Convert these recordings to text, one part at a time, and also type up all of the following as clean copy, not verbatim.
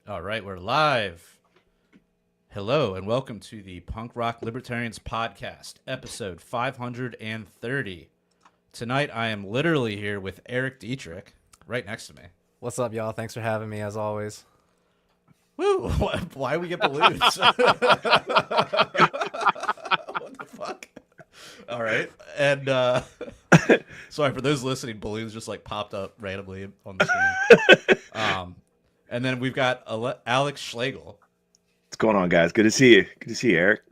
All right, we're live. Hello, and welcome to the Punk Rock Libertarians Podcast, episode 530. Tonight, I am literally here with Eric Dietrich, right next to me. What's up, y'all? Thanks for having me, as always. Woo! Why we get balloons? What the fuck? All right, and sorry for those listening. Balloons just like popped up randomly on the screen. And then we've got Alex Schlegel. What's going on, guys? Good to see you. Good to see you, Eric.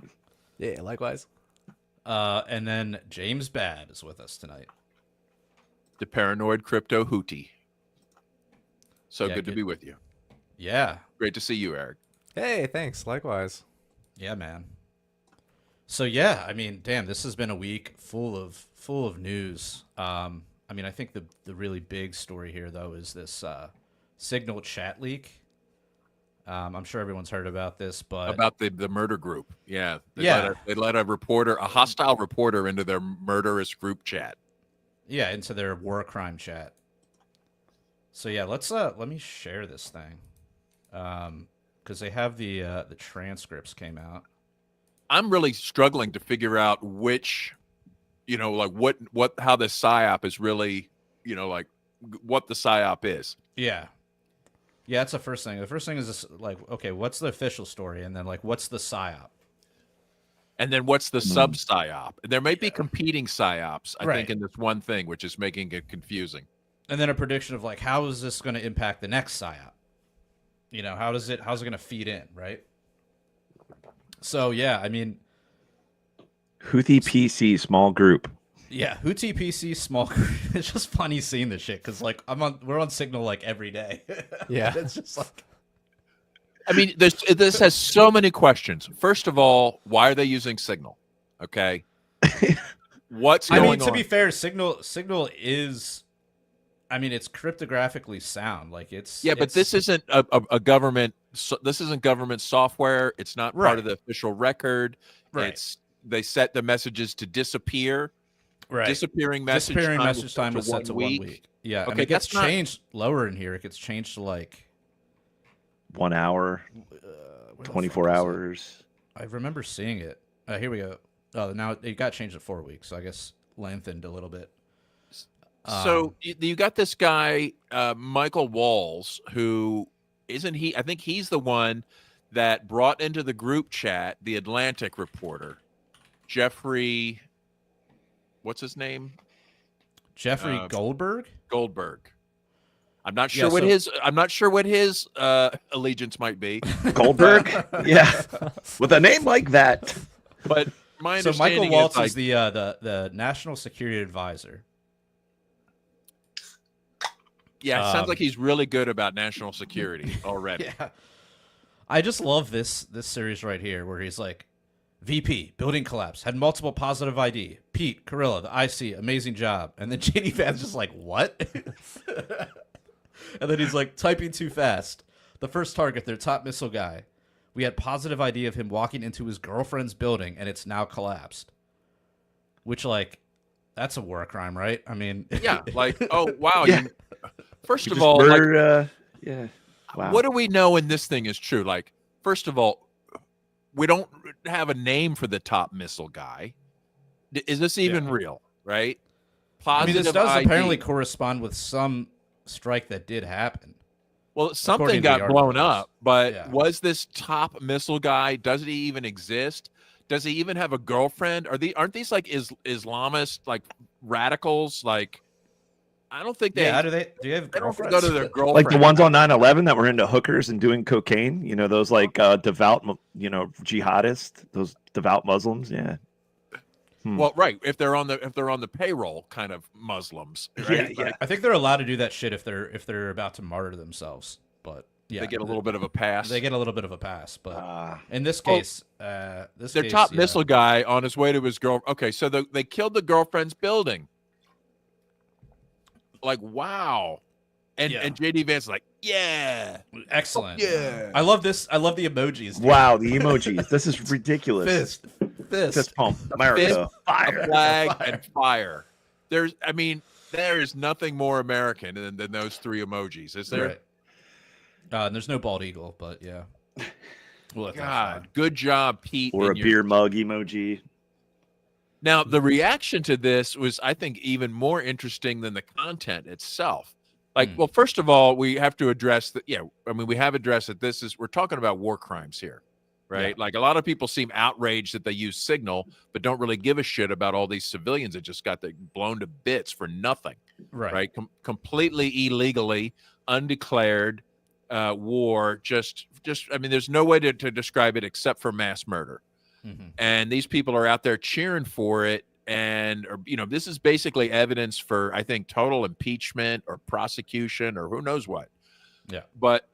Yeah, likewise. And then James Babb is with us tonight. The paranoid crypto hootie. So Yeah, good to be with you. Yeah. Great to see you, Eric. Hey, thanks. Likewise. Yeah, man. So yeah, I mean, damn, this has been a week full of news. I mean, I think the really big story here though is this Signal chat leak. I'm sure everyone's heard about this, but About the murder group. Yeah. They let a hostile reporter into their murderous group chat. yeah, into their war crime chat. So yeah, let me share this thing. Because they have the transcripts came out. I'm really struggling to figure out which, how the PSYOP is really, what the PSYOP is. Yeah. Yeah, that's the first thing. The first thing is this, like, okay, what's the official story? And then, like, what's the PSYOP? And then what's the sub PSYOP? There may be competing PSYOPs, I think, in this one thing, which is making it confusing. And then a prediction of, like, how is this going to impact the next PSYOP? You know, how's it going to feed in, right? So, yeah, I mean... Houthi PC small group. Yeah, Houthi PC small group. It's just funny seeing this shit because, like, we're on Signal, like, every day. Yeah. It's just like... I mean, this has so many questions. First of all, why are they using Signal? Okay. What's going on? I mean, to be fair, Signal is... I mean, it's cryptographically sound. Like, it's... Yeah, but this isn't a government... this isn't government software. It's not part of the official record. Right. They set the messages to disappear. Right. Disappearing message time was set to 1 week. Yeah. Okay, and it gets changed lower in here. It gets changed to like 1 hour, 24 hours. I remember seeing it. Here we go. Oh, now it got changed to 4 weeks. So I guess lengthened a little bit. So you got this guy, Michael Walls, who isn't he? I think he's the one that brought into the group chat the Atlantic reporter, Jeffrey. What's his name? Jeffrey Goldberg. I'm not sure what his allegiance might be. Goldberg? Yeah. With a name like that. But my So understanding Michael Waltz is is the National Security Advisor. Yeah, it sounds like he's really good about national security already. Yeah. I just love this series right here where he's like, VP, building collapse, had multiple positive ID. Pete, Carilla, the IC, amazing job. And then JD Van's just like, what? And then he's like, typing too fast. The first target, their top missile guy. We had positive ID of him walking into his girlfriend's building, and it's now collapsed. Which, like, that's a war crime, right? I mean... Yeah, like, oh, wow. Yeah. First You of just all, murdered, yeah. Wow. what do we know in this thing is true? Like, first of all, we don't have a name for the top missile guy. Is this even real, right? I mean, this Positive does ID. apparently correspond with some strike that did happen. Well, something according to the got blown articles. up, but Yeah. was this top missile guy? Does he even exist? Does he even have a girlfriend? Aren't these like Islamist like radicals? Like, I don't think they. Yeah, do they have They don't girlfriends? go to their girlfriend. Like the ones on 9/11 that were into hookers and doing cocaine. You know, those like devout, jihadists, those devout Muslims. Yeah. Well, right. If they're on the payroll, kind of Muslims. Right? Yeah. I think they're allowed to do that shit if they're about to martyr themselves. But yeah, They get a little bit of a pass. They get a little bit of a pass, but in this case, Their top missile guy on his way to his girl. Okay, so they killed the girlfriend's building. Like, wow. And JD Vance's like, yeah. Excellent. Yeah. I love this. I love the emojis. Dude. Wow, the emojis. This is ridiculous. Fist pump. America. Fist, Fire. a flag, and fire. There is nothing more American than those three emojis, is there? Right. And there's no bald eagle, but yeah. We'll let that God, fly. good job, Pete. Or a and your- beer mug emoji. Now, the reaction to this was, I think, even more interesting than the content itself. Like, well, first of all, we have to address that. Yeah, I mean, we have addressed that we're talking about war crimes here, right? Yeah. Like, a lot of people seem outraged that they use Signal, but don't really give a shit about all these civilians that just got blown to bits for nothing, right? Completely illegally, undeclared war. Just, I mean, there's no way to describe it except for mass murder. And these people are out there cheering for it. And, this is basically evidence for, I think, total impeachment or prosecution or who knows what. Yeah. But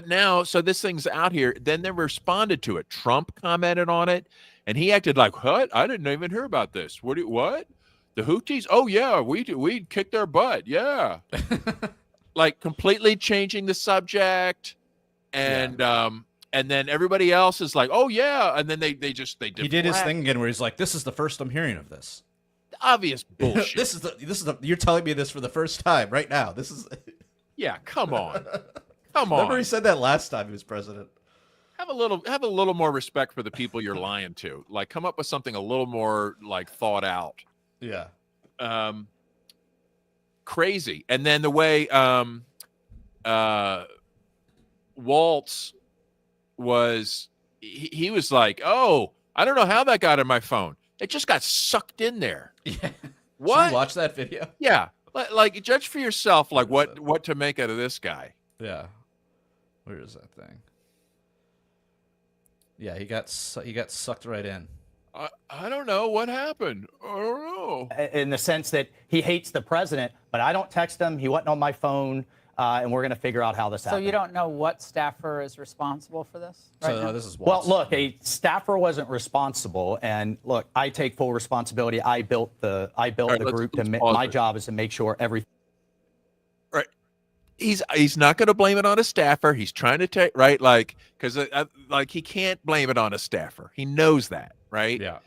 now, so this thing's out here. Then they responded to it. Trump commented on it, and he acted like, what? I didn't even hear about this. What? The Houthis? Oh, yeah, we kicked their butt. Yeah. Like completely changing the subject. And then everybody else is like, "Oh yeah," and then they deflect. He did his thing again, where he's like, "This is the first I'm hearing of this." Obvious bullshit. This is the. You're telling me this for the first time right now. This is. Yeah, come on, Remember he said that last time he was president. Have a little more respect for the people you're lying to. Like, come up with something a little more like thought out. Yeah. Crazy. And then the way Waltz was, he was like, "Oh, I don't know how that got in my phone. It just got sucked in there." Yeah. What? Did you watch that video? Yeah. Like, judge for yourself, like what to make out of this guy. Yeah. Where is that thing? Yeah, he got sucked right in. I don't know what happened. I don't know. In the sense that he hates the president, but I don't text him. He wasn't on my phone. And we're going to figure out how this happened. So you don't know what staffer is responsible for this? Right now? This is Well, Waltz. look, a staffer wasn't responsible, and look, I take full responsibility. I built the group. My job is to make sure everything. Right. He's not going to blame it on a staffer. He's trying to take because he can't blame it on a staffer. He knows that, right? Yeah.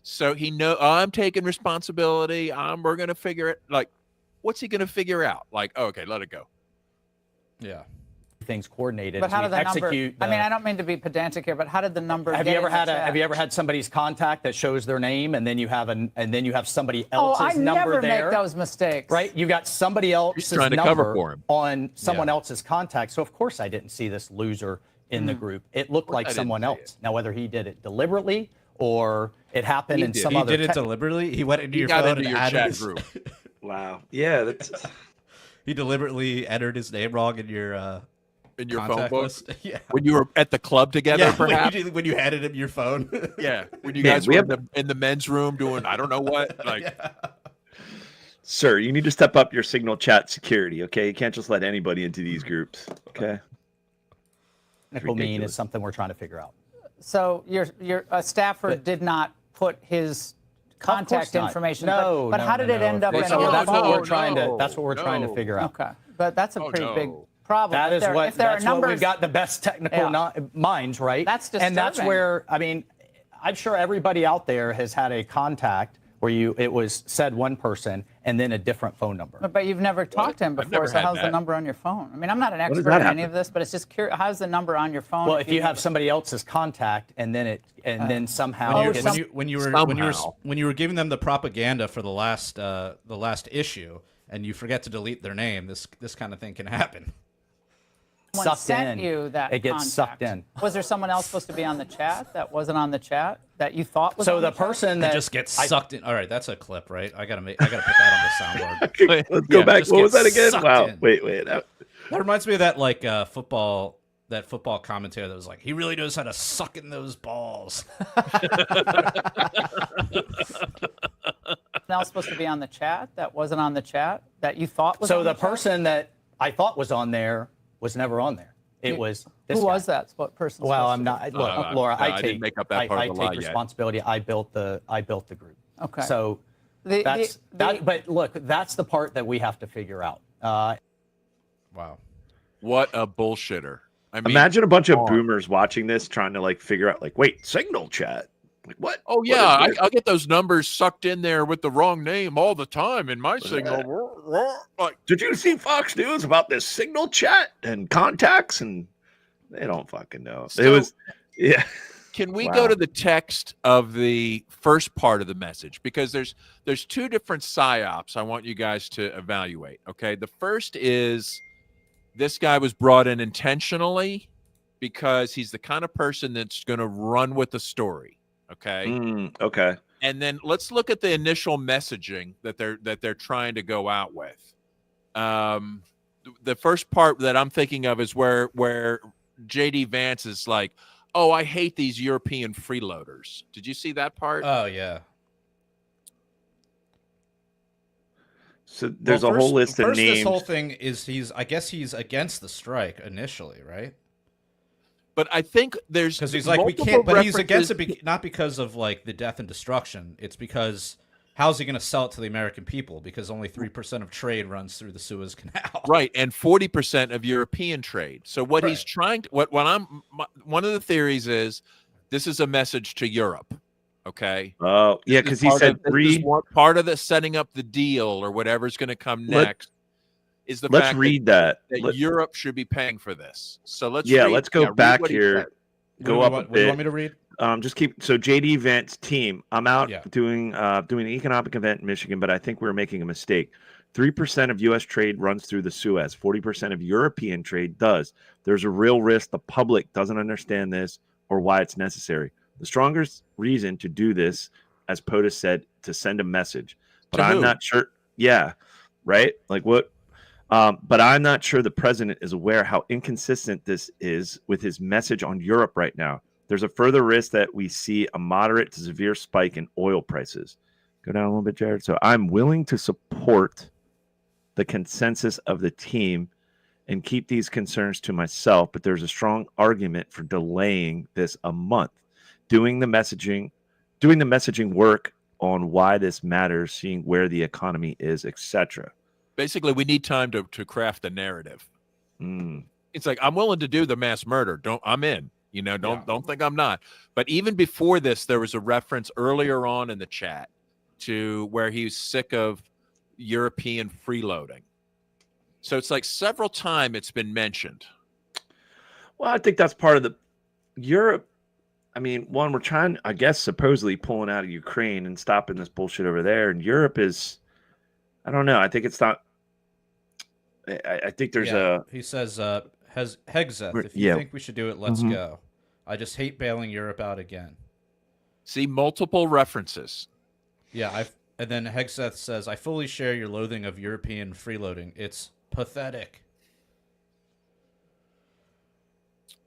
So I'm taking responsibility. We're going to figure it. Like, what's he going to figure out? Like, okay, let it go. Yeah. Things coordinated. But how as did we the number? execute I mean, I don't mean to be pedantic here, but how did the number? Have get you ever in the had chat? Have you ever had somebody's contact that shows their name, and then you have somebody else's I number never there? make those mistakes. Right? You got somebody else's trying to number cover for him. on someone else's contact. So of course I didn't see this loser in the group. It looked like I didn't someone see else. Now whether he did it deliberately or it happened He in did. some He other did it deliberately. He went into your got phone into and your added chat his, group. Wow. Yeah, that's He deliberately entered his name wrong in your In your phone contact book. list. Yeah. When you were at the club together, Yeah, perhaps. when you handed him your phone. Yeah. When you Man, guys we were in the men's room doing I don't know what. Like, Yeah. Sir, you need to step up your Signal chat security, okay? You can't just let anybody into these groups, okay? technical mean ridiculous. is something we're trying to figure out. So your staffer did not put his contact not. information. No, but no, how did no, it no, end of up in course your not. That's what phone? we're trying to. That's what we're trying to no. figure out. Okay, but that's a Oh, pretty no. big problem. That If is there- what. if there are That's what numbers, we've got the best technical Yeah. minds, right? That's And that's disturbing. where I mean, I'm sure everybody out there has had a contact where it was said one person and then a different phone number. But you've never talked to him I've before, never so had how's the that. number on your phone? I mean, I'm not an does expert that in any happen? of this, but it's just curious. How's the number on your phone? Well, if you have somebody else's contact and then somehow Oh, you get when you Somehow. were giving them the propaganda for the last issue, and you forget to delete their name, this kind of thing can happen. someone sucked sent in. you that It gets sucked contact. in. Was there someone else supposed to be on the chat that wasn't on the chat that you thought was So on the chat? person It that just gets sucked in. All right, that's a clip, right? I gotta put that on the soundboard. Okay, let's go Yeah, back. just What was get that again? sucked Wow. in. Wait. That reminds me of that football commentator that was like, he really knows how to suck in those balls. Someone else supposed to be on the chat that wasn't on the chat that you thought was So on the the chat? person that I thought was on there was never on there. It was this Who guy. was that? What person? Well, I'm not. Look, Laura, I I didn't take make up that part I of the lie take yet. responsibility. I built the group. Okay. So that's that. But look, that's the part that we have to figure out. Wow. what a bullshitter. I mean, Imagine a bunch of come on. boomers watching this, trying to figure out, wait, Signal chat. Like, what? Oh What yeah, is this? I get those numbers sucked in there with the wrong name all the time in my signal. Like, Did you see Fox News about this signal chat and contacts? And they don't fucking know. It was, yeah. can we Wow. go to the text of the first part of the message? Because there's two different psyops I want you guys to evaluate. Okay, the first is this guy was brought in intentionally because he's the kind of person that's going to run with the story. Okay. Okay. And then let's look at the initial messaging that they're trying to go out with. The first part that I'm thinking of is where JD Vance is like, "Oh, I hate these European freeloaders." Did you see that part? Oh yeah. So there's a whole list of names. This whole thing is I guess he's against the strike initially, right? But I think there's because he's like we can't. But he's against it not because of like the death and destruction. It's because how's he going to sell it to the American people? Because only 3% of trade runs through the Suez Canal. Right, and 40% of European trade. So what he's trying to one of the theories is this is a message to Europe. Okay. Oh yeah, because he said part of the setting up the deal or whatever's going to come next. Is the let's fact read that Europe should be paying for this. So let's go back here. Go up a bit. What do you want me to read? Just keep so JD Vance team. I'm out doing an economic event in Michigan, but I think we're making a mistake. 3% of U.S. trade runs through the Suez. 40% of European trade does. There's a real risk the public doesn't understand this or why it's necessary. The strongest reason to do this, as POTUS said, to send a message. But I'm not sure. Yeah, right. Like what? But I'm not sure the president is aware how inconsistent this is with his message on Europe right now. There's a further risk that we see a moderate to severe spike in oil prices. Go down a little bit, Jared. So I'm willing to support the consensus of the team and keep these concerns to myself, but there's a strong argument for delaying this a month. Doing the messaging work on why this matters, seeing where the economy is, etc. Basically, we need time to craft a narrative. It's like I'm willing to do the mass murder. I'm in. Don't think I'm not. But even before this, there was a reference earlier on in the chat to where he's sick of European freeloading. So it's like several times it's been mentioned. Well, I think that's part of the Europe. I mean, one, we're trying, I guess, supposedly pulling out of Ukraine and stopping this bullshit over there. And Europe is, I don't know. I think it's not. I think there's He says, Hegzeth, if you think we should do it, let's go. I just hate bailing Europe out again. See, multiple references. Yeah, and then Hegzeth says, I fully share your loathing of European freeloading. It's pathetic.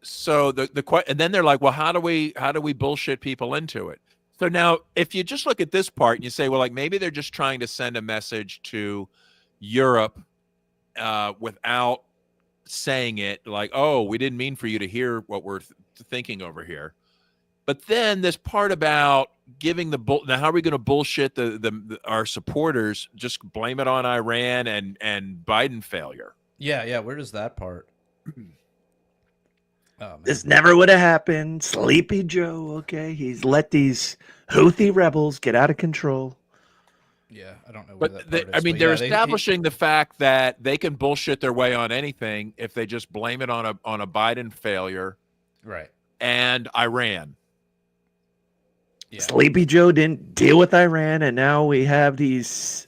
So and then they're like, well, how do we bullshit people into it? So now, if you just look at this part and you say, well, like maybe they're just trying to send a message to Europe without saying it, like, oh, we didn't mean for you to hear what we're thinking over here. But then this part about giving now, how are we going to bullshit our supporters? Just blame it on Iran and Biden failure. Yeah. Where is that part? Oh, this never would have happened. Sleepy Joe, okay? He's let these Houthi rebels get out of control. Yeah, I don't know where that part is. I mean, they're establishing the fact that they can bullshit their way on anything if they just blame it on a Biden failure. Right. And Iran. Yeah. Sleepy Joe didn't deal with Iran, and now we have these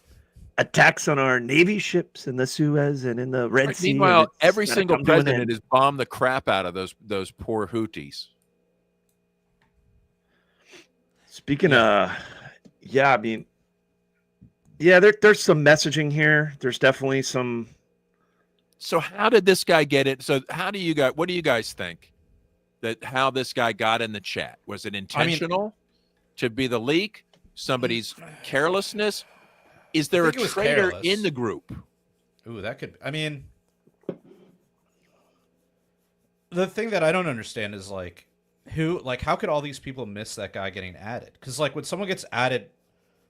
attacks on our Navy ships in the Suez and in the Red Sea. Meanwhile, every single president has bombed the crap out of those poor Houthis. Speaking of, I mean, there's some messaging here. There's definitely some. So how did this guy get it? So what do you guys think that how this guy got in the chat? Was it intentional to be the leak? Somebody's carelessness? Is there a traitor in the group? Ooh, that could. I mean, the thing that I don't understand is how could all these people miss that guy getting added? Because when someone gets added,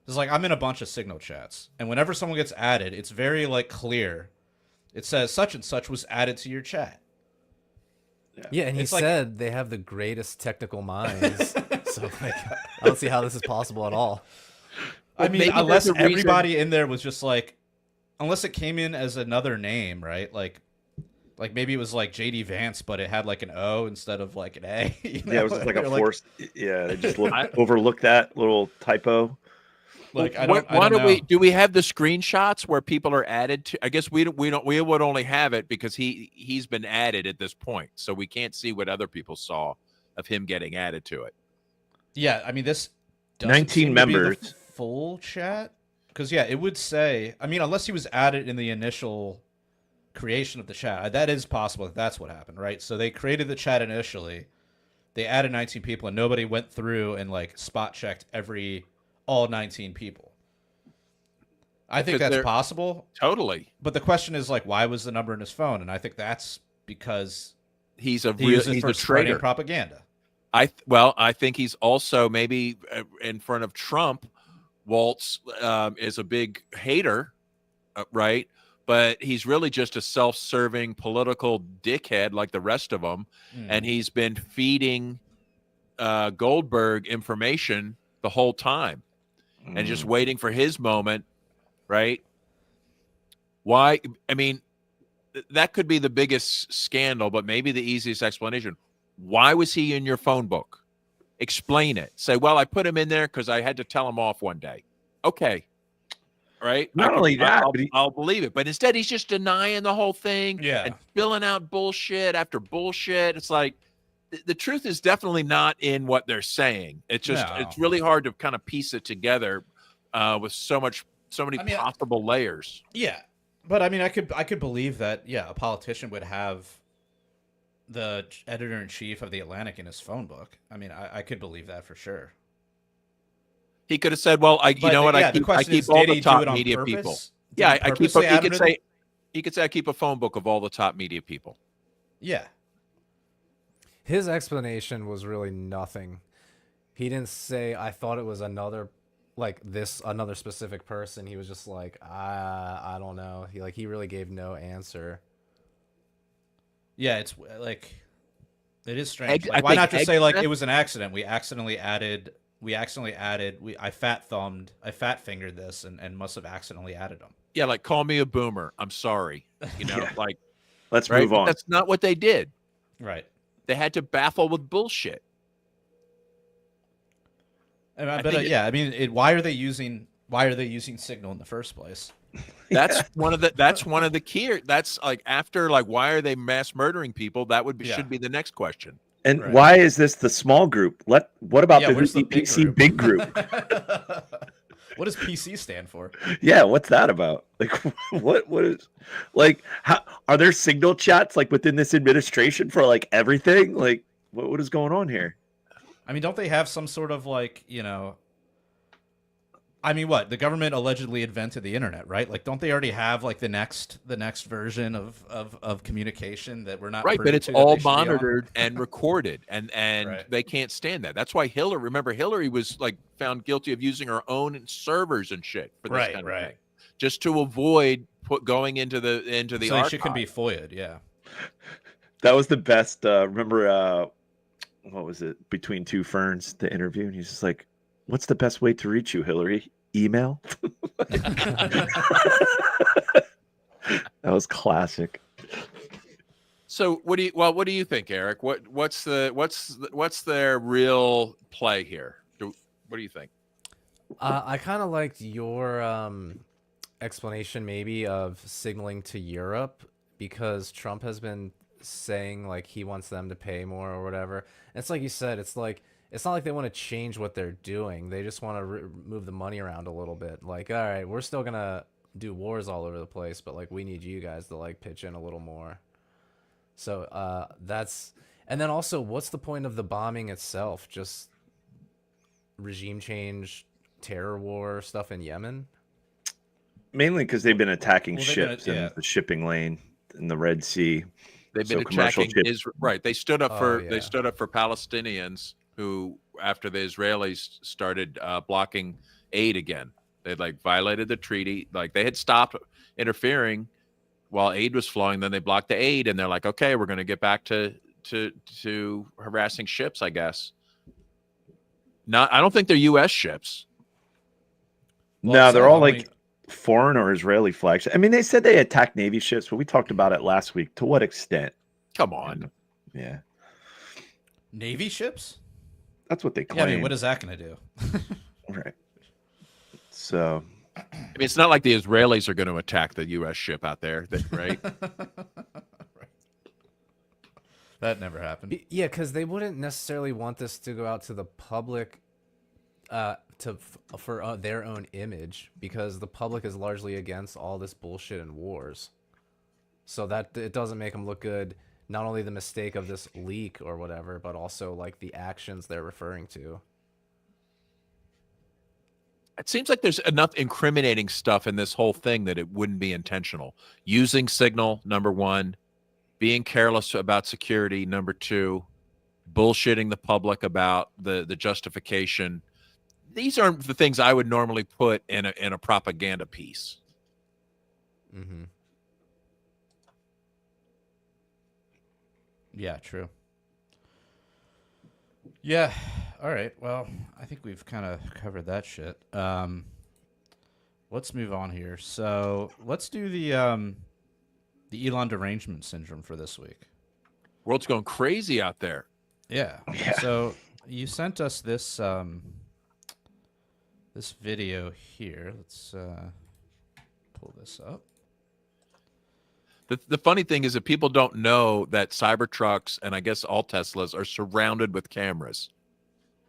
it's I'm in a bunch of signal chats, and whenever someone gets added, it's very clear. It says such and such was added to your chat. Yeah, and he said they have the greatest technical minds. So like, I don't see how this is possible at all. I mean, unless everybody in there was just like, unless it came in as another name, right? Like maybe it was like JD Vance, but it had like an O instead of like an A. You know? Yeah, it was just like a forced. Yeah, they just overlooked that little typo. Like, do we have the screenshots where people are added to? I guess we would only have it because he's been added at this point, so we can't see what other people saw of him getting added to it. Yeah, I mean, this 19 members, full chat, because it would say. I mean, unless he was added in the initial creation of the chat, that is possible. That's what happened, right? So they created the chat initially, they added 19 people, and nobody went through and like spot checked all 19 people. I think that's possible. Totally. But the question is like, why was the number in his phone? And I think that's because he's a traitor. Propaganda. I think he's also maybe in front of Trump. Waltz is a big hater, right? But he's really just a self-serving political dickhead like the rest of them. And he's been feeding Goldberg information the whole time and just waiting for his moment, right? Why? I mean, that could be the biggest scandal, but maybe the easiest explanation. Why was he in your phone book? Explain it. Say, well, I put him in there because I had to tell him off one day. Okay. Right? Not only that, I'll believe it. But instead, he's just denying the whole thing and filling out bullshit after bullshit. It's like the truth is definitely not in what they're saying. It's just it's really hard to kind of piece it together with so many possible layers. Yeah. But I mean, I could believe that, a politician would have the editor-in-chief of The Atlantic in his phone book. I mean, I could believe that for sure. He could have said, "Well, I keep all the top media people." Yeah, I keep. He could say, "I keep a phone book of all the top media people." Yeah. His explanation was really nothing. He didn't say, "I thought it was another specific person." He was just like, "I don't know." He really gave no answer. Yeah, it's like it is strange. Why not just say it was an accident? I fat fingered this and must have accidentally added them. Yeah, like call me a boomer. I'm sorry. Let's move on. That's not what they did. Right. They had to baffle with bullshit. I mean, why are they using Signal in the first place? That's one of the key. That's like after why are they mass murdering people? That should be the next question. And why is this the small group? What about the PC big group? What does PC stand for? Yeah, what's that about? Like, what is how are there Signal chats within this administration for everything? Like, what is going on here? I mean, don't they have some sort of I mean, what? The government allegedly invented the internet, right? Don't they already have the next version of communication that we're not right? But it's all monitored and recorded, and they can't stand that. That's why Hillary was found guilty of using her own servers and shit for this kind of thing, just to avoid going into the archive. She can be FOIA'd, yeah. That was the best. Remember, what was it? Between Two Ferns, the interview, and he's just like, "What's the best way to reach you, Hillary? Email?" That was classic. So what do you think, Eric? What's their real play here? What do you think? I kind of liked your explanation maybe of signaling to Europe, because Trump has been saying he wants them to pay more or whatever. And it's like you said, it's not like they want to change what they're doing. They just want to move the money around a little bit. All right, we're still going to do wars all over the place, but we need you guys to pitch in a little more. So that's, and then also, what's the point of the bombing itself? Just regime change, terror war stuff in Yemen? Mainly because they've been attacking ships in the shipping lane in the Red Sea. They've been attacking Israel. Right. They stood up for Palestinians who, after the Israelis started blocking aid again, they violated the treaty. They had stopped interfering while aid was flowing. Then they blocked the aid, and they're like, okay, we're going to get back to harassing ships, I guess. I don't think they're U.S. ships. No, they're all like foreign or Israeli flags. I mean, they said they attacked Navy ships, but we talked about it last week. To what extent? Come on. Yeah. Navy ships? That's what they claim. Yeah, I mean, what is that going to do? Right. So, I mean, it's not like the Israelis are going to attack the U.S. ship out there, right? That never happened. Yeah, because they wouldn't necessarily want this to go out to the public for their own image, because the public is largely against all this bullshit and wars. So that it doesn't make them look good. Not only the mistake of this leak or whatever, but also like the actions they're referring to. It seems like there's enough incriminating stuff in this whole thing that it wouldn't be intentional. Using signal, number one. Being careless about security, number two. Bullshitting the public about the justification. These aren't the things I would normally put in a propaganda piece. Mm-hmm. Yeah, true. Yeah. All right. Well, I think we've kind of covered that shit. Let's move on here. So let's do the Elon derangement syndrome for this week. World's going crazy out there. Yeah. So you sent us this this video here. Let's pull this up. The funny thing is that people don't know that Cybertrucks and I guess all Teslas are surrounded with cameras.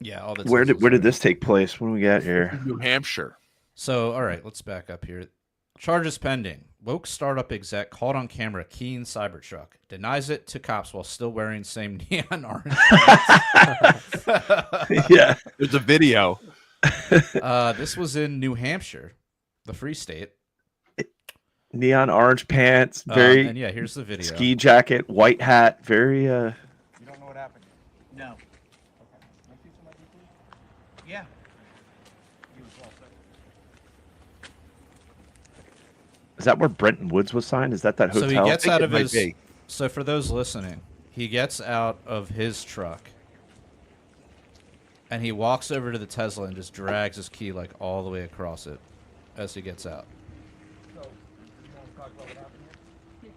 Yeah. All where did this take place? What do we got here? New Hampshire. So, all right, let's back up here. Charges pending. Woke startup exec caught on camera keying Cybertruck. Denies it to cops while still wearing same neon orange pants. Yeah. There's a video. This was in New Hampshire, the Free State. Neon orange pants, very and yeah, here's the video. Ski jacket, white hat, very You don't know what happened? No. Okay. Can I see some ID, please? Yeah. You as well, sir. Is that where Brenton Woods was signed? Is that hotel? So he gets out of it might his. be. So for those listening, he gets out of his truck, and he walks over to the Tesla and just drags his key like all the way across it, as he gets out. So, you want to talk about what happened here?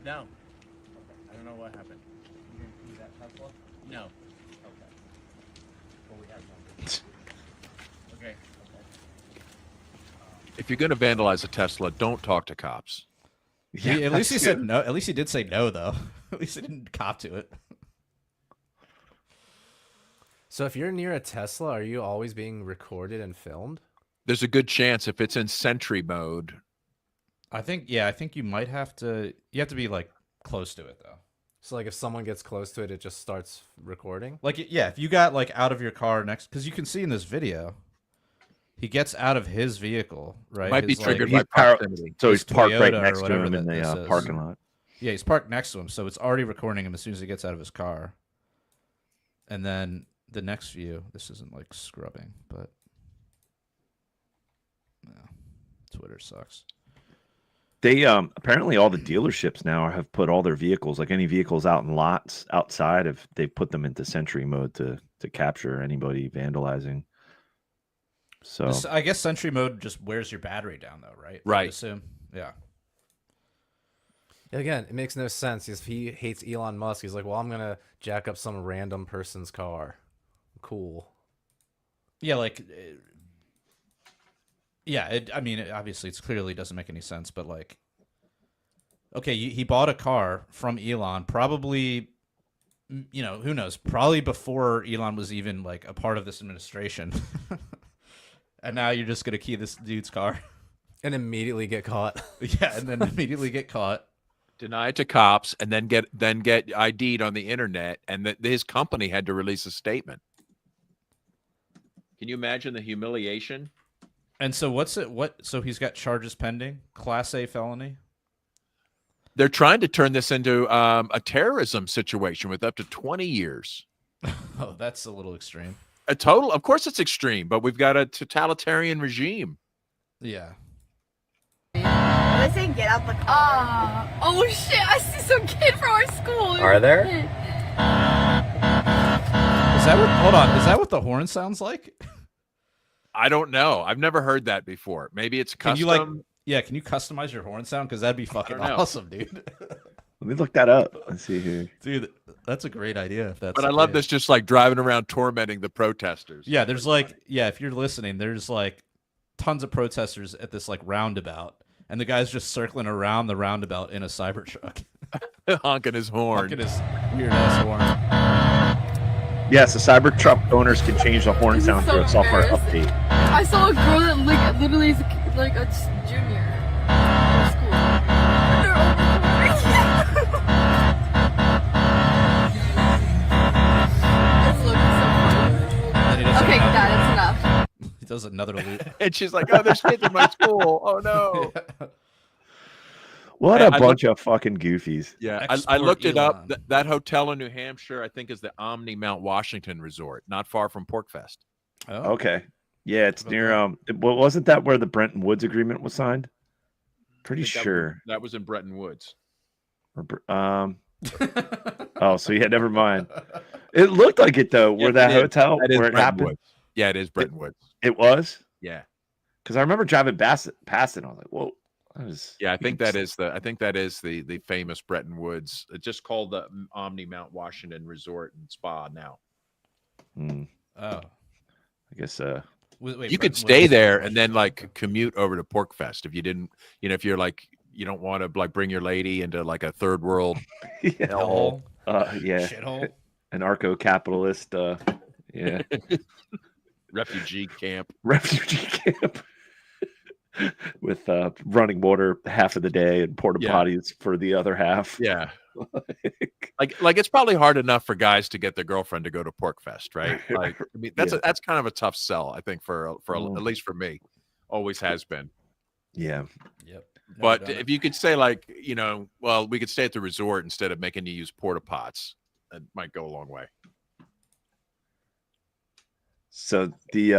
No. Okay. I don't know what happened. You didn't see that Tesla? No. Okay. Well, we have something. Okay. If you're going to vandalize a Tesla, don't talk to cops. At least he said no. At least he did say no, though. At least he didn't cop to it. So if you're near a Tesla, are you always being recorded and filmed? There's a good chance if it's in sentry mode. I think you might have to. You have to be like close to it though. So like if someone gets close to it, it just starts recording? Like yeah, if you got like out of your car next, because you can see in this video, he gets out of his vehicle, right? Might be His, triggered like, by proximity. So he's his parked right Toyota or next to whatever him in this the is. parking lot. Yeah, he's parked next to him, so it's already recording him as soon as he gets out of his car. And then the next view, this isn't like scrubbing, but no, Twitter sucks. They apparently all the dealerships now have put all their vehicles, like any vehicles out in lots outside, if they put them into sentry mode to capture anybody vandalizing. So I guess sentry mode just wears your battery down, though, right? Right. I assume. Yeah. Again, it makes no sense. If he hates Elon Musk, he's like, well, I'm going to jack up some random person's car. Cool. Yeah, like, yeah. I mean, obviously, it clearly doesn't make any sense, but like, okay, he bought a car from Elon, probably, you know, who knows, probably before Elon was even like a part of this administration, and now you're just gonna key this dude's car, and immediately get caught. Yeah, and then immediately get caught. Deny it to cops, and then get ID'd on the internet, and his company had to release a statement. Can you imagine the humiliation? And so so he's got charges pending, Class A felony. They're trying to turn this into a terrorism situation with up to 20 years. Oh, that's a little extreme. Of course it's extreme, but we've got a totalitarian regime. Yeah. Let's say get up like, oh shit, I see some kid from our school. Are there? This Hold on. Is that what the horn sounds like? I don't know. I've never heard that before. Maybe it's custom. Can you customize your horn sound? Because that'd be fucking awesome, dude. Let me look that up. Let's see here. Dude, that's a great idea. But I love this, just like driving around tormenting the protesters. Yeah, there's if you're listening, there's like tons of protesters at this like roundabout, and the guy's just circling around the roundabout in a Cybertruck. Honking his horn. Honking his weird-ass horn. Yes, the Cybertruck owners can change the horn sound through a software update. I saw a girl that like literally is like a junior in school. It's looking so funny. Okay, Dad, it's enough. He does another loop. And she's like, "Oh, there's kids in my school. Oh no." Yeah. What a bunch of fucking goofies. Yeah, I looked it up. That hotel in New Hampshire, I think, is the Omni Mount Washington Resort, not far from Porkfest. Oh. Okay. Yeah, it's near wasn't that where the Bretton Woods agreement was signed? Pretty sure. That was in Bretton Woods. Oh, so yeah, never mind. It looked like it though, where that hotel where it happened. Woods. Yeah, it is Bretton Woods. It was? Yeah. Because I remember driving past it, and I was like, whoa. Yeah, I think that is the famous Bretton Woods. It's just called the Omni Mount Washington Resort and Spa now. Oh. I guess wait, you could stay there and then like commute over to Porkfest if you didn't, if you're like you don't want to like bring your lady into like a third world hellhole. Shithole. Anarcho-capitalist refugee camp. With running water half of the day and porta potties for the other half. Yeah. like it's probably hard enough for guys to get their girlfriend to go to Porkfest, right? Like, I mean, that's kind of a tough sell, I think, for at least for me. Always has been. Yeah. Yep. But if you could say like, well, we could stay at the resort instead of making you use porta pots, it might go a long way. So the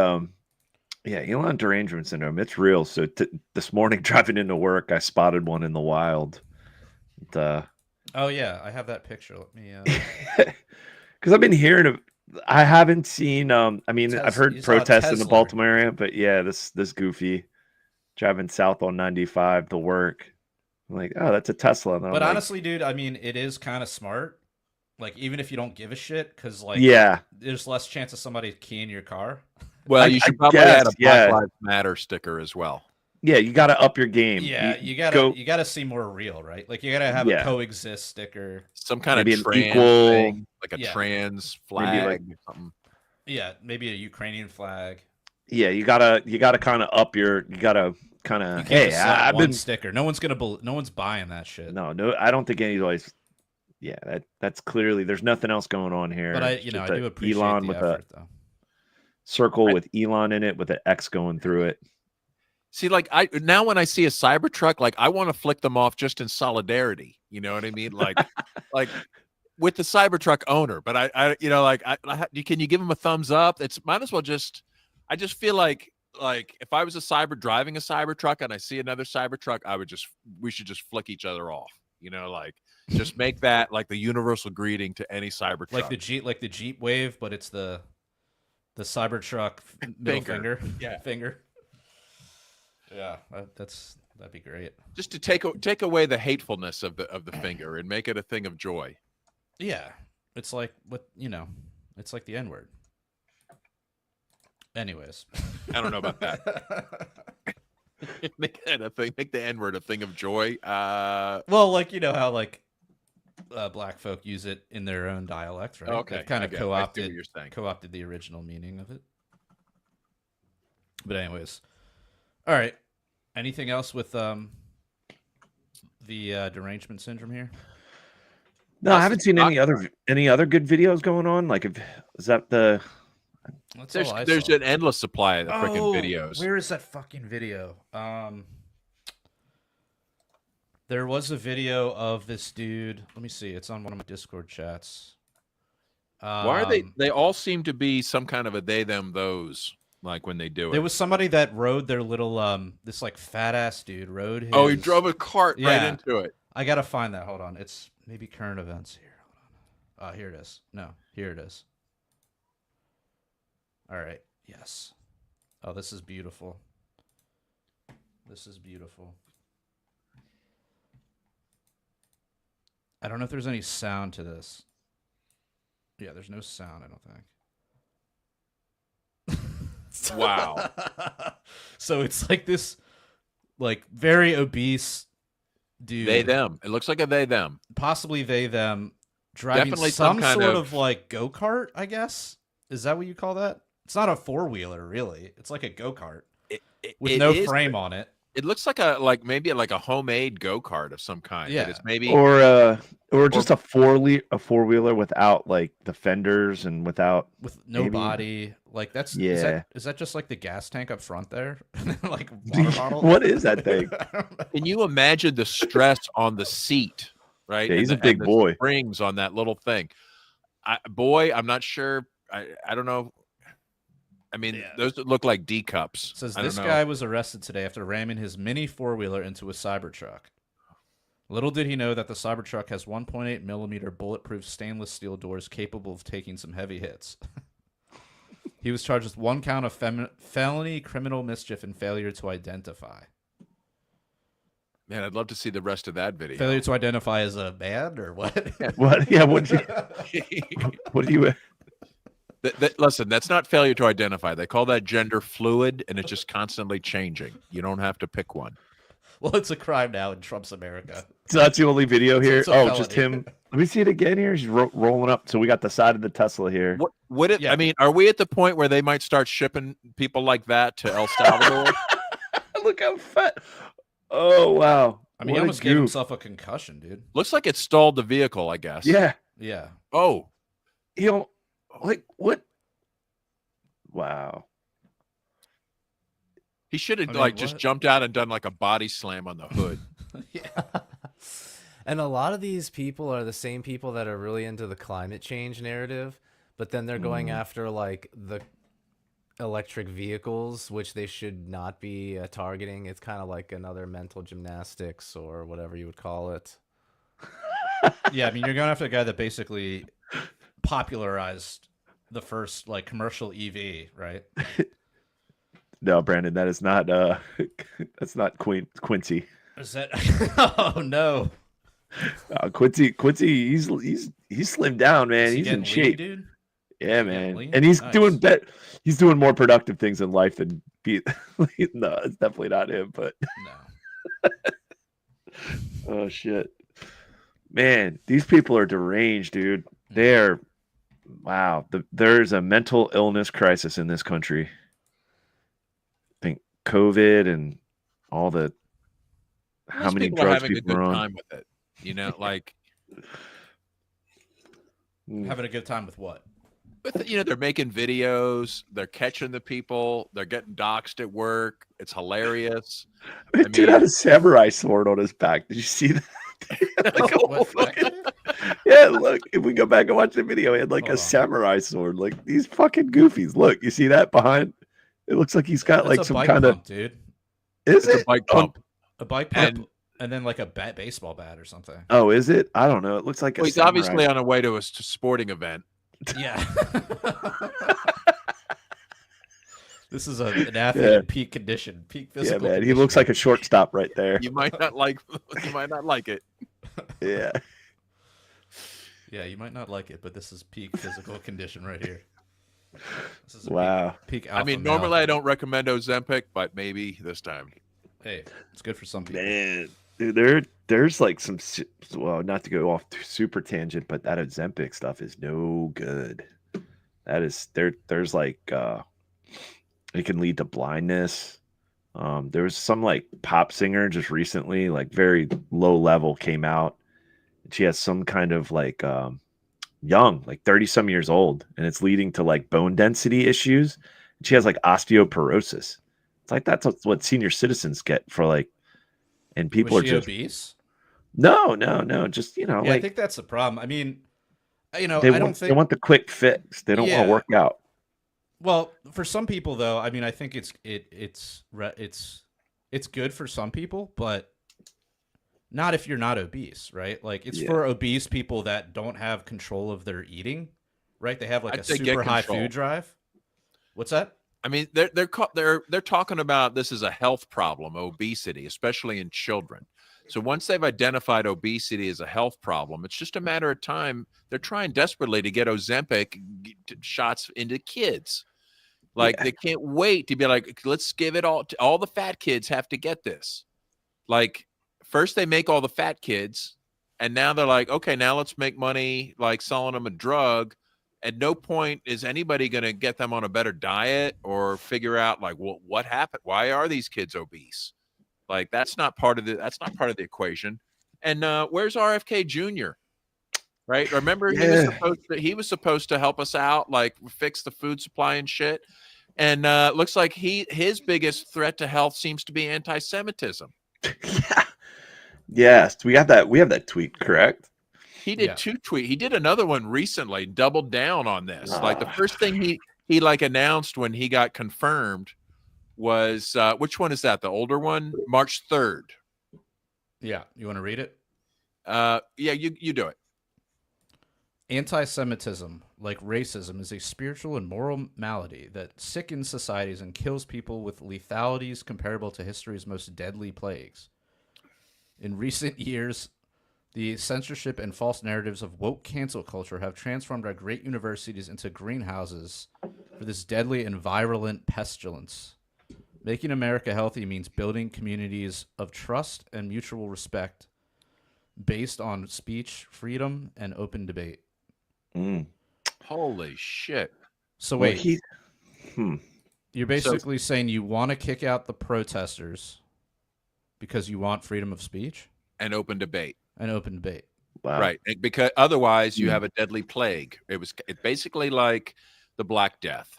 Elon derangement syndrome, it's real. So this morning driving into work, I spotted one in the wild. Oh yeah, I have that picture. Let me because I've been hearing I haven't seen I've heard protests in the Baltimore area, but yeah, this goofy driving south on 95 to work. I'm like, oh, that's a Tesla. But honestly, dude, I mean, it is kind of smart. Like, even if you don't give a shit, because like, there's less chance of somebody keying your car. Well, you should probably add a Black Lives Matter sticker as well. Yeah, you got to up your game. Yeah, you gotta seem more real, right? Like, you gotta have a coexist sticker, some kind of trans thing, like a trans flag, maybe like something. Yeah, maybe a Ukrainian flag. Yeah, you gotta kind of up your. You gotta kind of. Hey, I've been sticker. No one's buying that shit. No, I don't think anybody's. Yeah, that's clearly there's nothing else going on here. But I do appreciate Elon the with effort, though. Circle with Elon in it with an X going through it. See, like now when I see a Cybertruck, like I want to flick them off just in solidarity. You know what I mean? Like, like with the Cybertruck owner. But can you give him a thumbs up? It's might as well just. I just feel like if I was driving a Cybertruck and I see another Cybertruck, we should just flick each other off. Just make that like the universal greeting to any Cybertruck. Like the Jeep wave, but it's the Cybertruck middle finger. Yeah. Finger. Yeah, that'd be great. Just to take away the hatefulness of the finger and make it a thing of joy. Yeah. It's like it's like the N-word. Anyways. I don't know about that. Make that a thing. Make the N-word a thing of joy. Well, like how like black folk use it in their own dialect, right? Okay, they've kind of co-opted the original meaning of it. But anyways, all right. Anything else with the derangement syndrome here? No, I haven't seen any other good videos going on. Like, is that the? There's an endless supply of freaking videos. Where is that fucking video? There was a video of this dude. Let me see. It's on one of my Discord chats. Why are they all seem to be some kind of a they, them, those, like when they do it. There was somebody that rode their little, this like fat ass dude rode his... Oh, he drove a cart right into it. I got to find that. Hold on. It's maybe current events here. Hold on. Here it is. No, here it is. All right. Yes. Oh, this is beautiful. This is beautiful. I don't know if there's any sound to this. Yeah, there's no sound, I don't think. Wow. So it's like this, like, very obese dude. They, them. It looks like a they, them. Possibly they, them, driving Definitely some some kind sort of- of like go-kart, I guess. Is that what you call that? It's not a four-wheeler, really. It's like a go-kart with It no is, frame on it. It looks like maybe a homemade go-kart of some kind. Yeah. But it's maybe or just a four-wheeler without like the fenders and without With no maybe. body. Like, that's Yeah. is that just like the gas tank up front there? Like water bottle? What is that thing? Can you imagine the stress on the seat, right? Yeah, he's And a big the boy. Springs on that little thing. I'm not sure. I don't know. I mean, Yeah. those look like D cups. Says I don't this know. guy was arrested today after ramming his mini four-wheeler into a Cybertruck. Little did he know that the Cybertruck has 1.8 millimeter bulletproof stainless steel doors capable of taking some heavy hits. He was charged with 1 count of felony criminal mischief and failure to identify. Man, I'd love to see the rest of that video. Failure to identify as a man or what? What? Yeah. What do you? Listen, that's not failure to identify. They call that gender fluid, and it's just constantly changing. You don't have to pick one. Well, it's a crime now in Trump's America. So that's the only video here. It's a Oh, just felony. him. Let me see it again here. He's rolling up. So we got the side of the Tesla here. What would it? Yeah. I mean, are we at the point where they might start shipping people like that to El Salvador? Look how fat. Oh wow. I mean, What he a almost gave goof. himself a concussion, dude. Looks like it stalled the vehicle. I guess. Yeah. Yeah. Oh, You know, like what? Wow. he should have I mean, just what? jumped out and done like a body slam on the hood. Yeah. And a lot of these people are the same people that are really into the climate change narrative, but then they're going after like the electric vehicles, which they should not be targeting. It's kind of like another mental gymnastics or whatever you would call it. Yeah, I mean, you're going after a guy that basically popularized the first like commercial EV, right? No, Brandon, that is not. That's not Quincy. Is that? Oh no! Quincy, he's slimmed down, man. Is he He's in getting shape. lean, dude? Yeah, Is he getting man, lean? and he's Nice. doing He's doing more productive things in life than be. No, it's definitely not him. But No. oh shit, man, these people are deranged, dude. They're wow. There's a mental illness crisis in this country. I think COVID and all the how Most many people are drugs having a people good are on. time with it. You know, like Having a good time with what? they're making videos, they're catching the people, they're getting doxxed at work. It's hilarious. That dude had a samurai sword on his back. Did you see that? Like a What, whole that fucking- yeah, look. If we go back and watch the video, he had like Hold a on. samurai sword. Like these fucking goofies. Look, you see that behind? It looks like he's got That's like a some bike kind pump, of. dude. Is It's a it? bike pump. A bike pump, And- and then like a baseball bat or something. Oh, is it? I don't know. It looks like a Well, he's samurai. obviously on a way to a sporting event. Yeah. This is an athlete Yeah. in peak condition, peak Yeah, physical. man. He looks like a shortstop right there. You might not like. You might not like it. Yeah. Yeah, you might not like it, but this is peak physical condition right here. This is a Wow. peak I alpha mean, male. normally I don't recommend Ozempic, but maybe this time. Hey, it's good for some people. Man, dude, there's like some. Well, not to go off super tangent, but that Ozempic stuff is no good. That is there's like it can lead to blindness. There was some like pop singer just recently, like very low level, came out. She has some kind of like young, like 30 some years old, and it's leading to like bone density issues. She has like osteoporosis. It's like that's what senior citizens get for like, and people Was are she just obese? no, just Yeah, I like think that's the problem. I mean, they I don't want, think they want the quick fix. They don't want Yeah. to work out. Well, for some people though, I mean, I think it's good for some people, but not if you're not obese, right? Like it's Yeah. for obese people that don't have control of their eating, right? They have like I'd a say get super high control. food drive. What's that? I mean, they're talking about this as a health problem, obesity, especially in children. So once they've identified obesity as a health problem, it's just a matter of time. They're trying desperately to get Ozempic shots into kids. Like they can't wait to be like, let's give it all the fat kids have to get this. Like first they make all the fat kids, and now they're like, okay, now let's make money like selling them a drug. At no point is anybody going to get them on a better diet or figure out like, well, what happened? Why are these kids obese? Like that's not part of the equation. And where's RFK Jr.? Right? Remember he was supposed to help us out, like fix the food supply and shit. And looks like his biggest threat to health seems to be anti-Semitism. Yeah. Yes, we have that tweet, correct? He did 2 tweets. He did another one recently, doubled down on this. Like the first thing he like announced when he got confirmed was which one is that? The older one? March 3rd. Yeah. You want to read it? Yeah, you do it. Anti-Semitism, like racism, is a spiritual and moral malady that sickens societies and kills people with lethalities comparable to history's most deadly plagues. In recent years, the censorship and false narratives of woke cancel culture have transformed our great universities into greenhouses for this deadly and virulent pestilence. Making America healthy means building communities of trust and mutual respect based on speech, freedom, and open debate. Holy shit. So wait, you're basically saying you want to kick out the protesters because you want freedom of speech? And open debate. Wow. Right. Because otherwise you have a deadly plague. It's basically like the Black Death.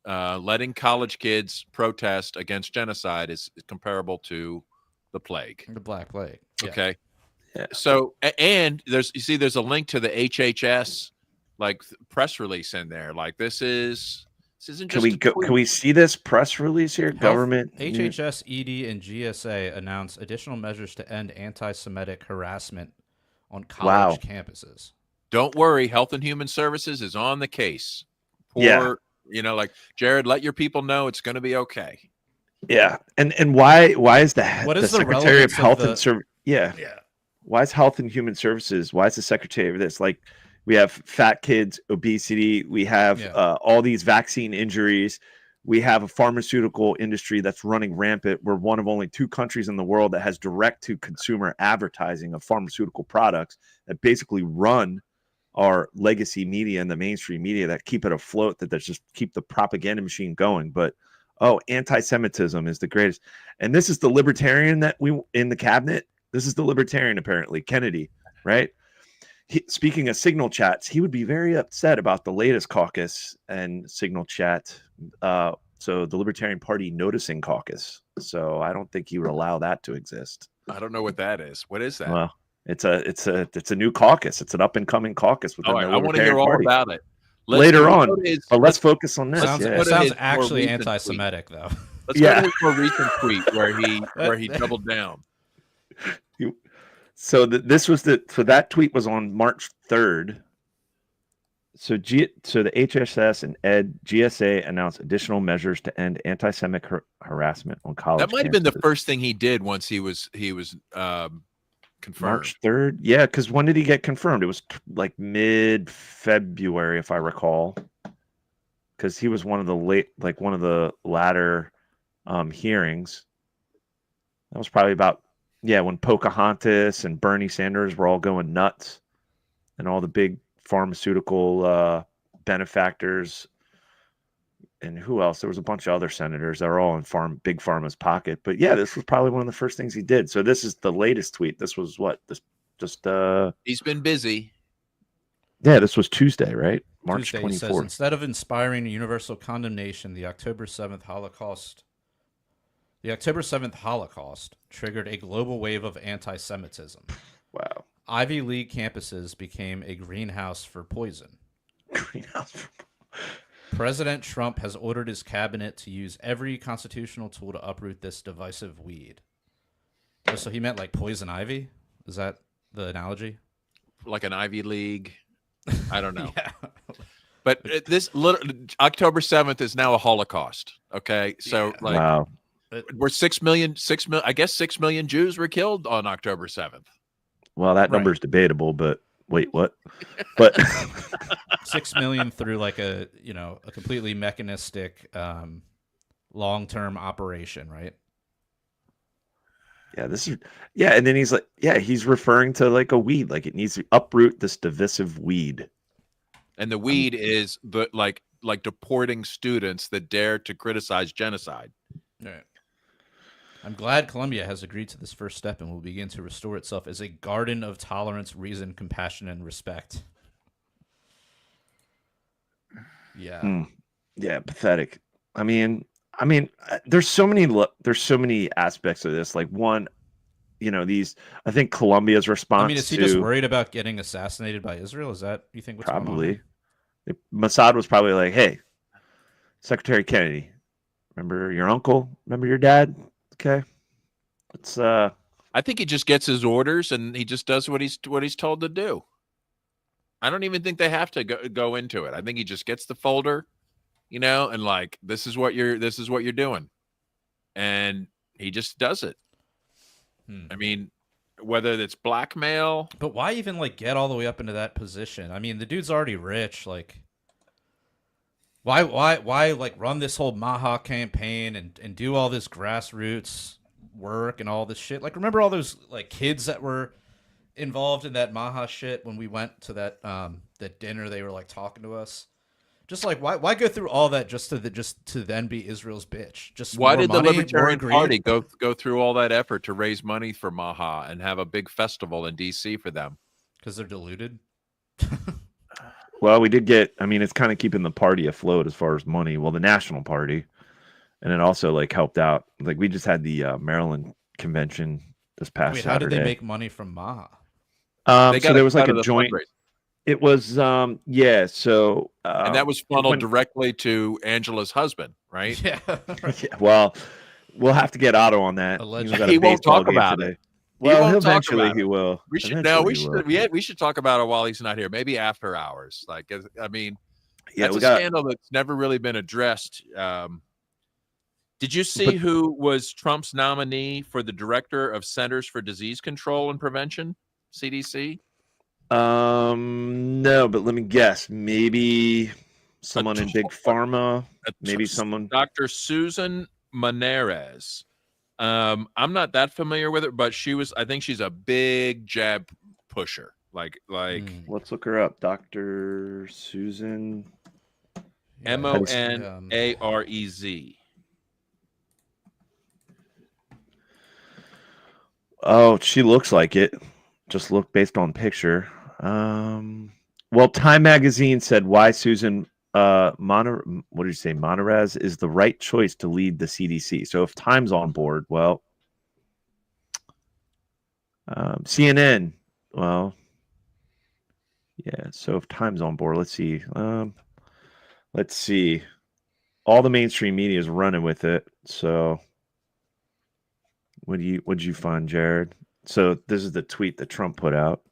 Letting college kids protest against genocide is comparable to the plague. The Black Plague. Yeah. Okay. Yeah. So, and there's a link to the HHS like press release in there. Like this isn't just can we see this press release here? Government HHS, ED, and GSA announce additional measures to end anti-Semitic harassment on college campuses. Don't worry, Health and Human Services is on the case. Like Jared, let your people know it's going to be okay. Yeah, and why is the Secretary of Health and Service? Yeah. Why is Health and Human Services? Why is the Secretary of this? Like, we have fat kids, obesity. We have all these vaccine injuries. We have a pharmaceutical industry that's running rampant. We're one of only 2 countries in the world that has direct-to-consumer advertising of pharmaceutical products that basically run our legacy media and the mainstream media that keep it afloat, that just keep the propaganda machine going. But, anti-Semitism is the greatest. And this is the libertarian that in the cabinet. This is the libertarian, apparently, Kennedy, right? Speaking of Signal chats, he would be very upset about the latest caucus and Signal chat. So the Libertarian Party noticing caucus. So I don't think he would allow that to exist. I don't know what that is. What is that? Well, it's a new caucus. It's an up and coming caucus within the Libertarian I want to hear all Party. about it Later on. But let's focus on this. Sounds actually anti-Semitic, though. Let's go to his more recent tweet where he doubled down. So that tweet was on March 3rd. So the HSS and GSA announced additional measures to end anti-Semitic harassment on college. That might have been the first thing he did once he was confirmed. March 3rd, yeah. Because when did he get confirmed? It was like mid-February, if I recall. Because he was one of the latter hearings. That was probably about when Pocahontas and Bernie Sanders were all going nuts, and all the big pharmaceutical benefactors, and who else? There was a bunch of other senators that are all in big pharma's pocket. But this was probably one of the first things he did. So this is the latest tweet. This was he's been busy. Yeah, this was Tuesday, right? March 24th. He says, instead of inspiring universal condemnation, the October 7th Holocaust triggered a global wave of anti-Semitism. Wow. Ivy League campuses became a greenhouse for poison. President Trump has ordered his cabinet to use every constitutional tool to uproot this divisive weed. So he meant like poison ivy? Is that the analogy? Like an Ivy League? I don't know. But this October 7th is now a Holocaust. Okay, so wow, we're 6 million. I guess 6 million Jews were killed on October 7th. well, that number is debatable, but wait, what? But 6 million through like a completely mechanistic, long-term operation, right? yeah, and then he's like, he's referring to like a weed, like it needs to uproot this divisive weed. And the weed is like deporting students that dare to criticize genocide. All right. I'm glad Colombia has agreed to this first step and will begin to restore itself as a garden of tolerance, reason, compassion, and respect. Yeah. Yeah, pathetic. I mean, there's so many aspects of this. Like one, I think Colombia's response. I mean, is he just worried about getting assassinated by Israel? Is that you think what's probably? Going on? Mossad was probably like, "Hey, Secretary Kennedy, remember your uncle? Remember your dad? Okay, let's." I think he just gets his orders and he just does what he's told to do. I don't even think they have to go into it. I think he just gets the folder, and like this is what you're doing, and he just does it. I mean, whether it's blackmail, but why even like get all the way up into that position? I mean, the dude's already rich. Like, why like run this whole Maha campaign and do all this grassroots work and all this shit? Like, remember all those like kids that were involved in that Maha shit when we went to that dinner? They were like talking to us. Just like why go through all that just to then be Israel's bitch? Just why did money, the Libertarian Party go through all that effort to raise money for Maha and have a big festival in DC for them? Because they're deluded. Well, we did get. I mean, it's kind of keeping the party afloat as far as money. Well, the National Party, and it also like helped out. Like we just had the Maryland convention this past Saturday. How did they make money from Maha? So there was like a joint. It was so and that was funneled directly to Angela's husband, right? Yeah. Well, we'll have to get Otto on that. He won't talk about it. Well, eventually he will. We should talk about it while he's not here, maybe after hours. Like, I mean, that's a scandal that's never really been addressed. Did you see who was Trump's nominee for the director of Centers for Disease Control and Prevention, CDC? No, but let me guess. Maybe someone in big pharma. Maybe someone. Dr. Susan Maneres. I'm not that familiar with her, but I think she's a big jab pusher. Like. Let's look her up. Dr. Susan. Monearez. Oh, she looks like it. Just look based on picture. Well, Time Magazine said why Susan Maneres is the right choice to lead the CDC. So if Time's on board, well, CNN, well, yeah. So if Time's on board, let's see. All the mainstream media is running with it. So what'd you find, Jared? So this is the tweet that Trump put out.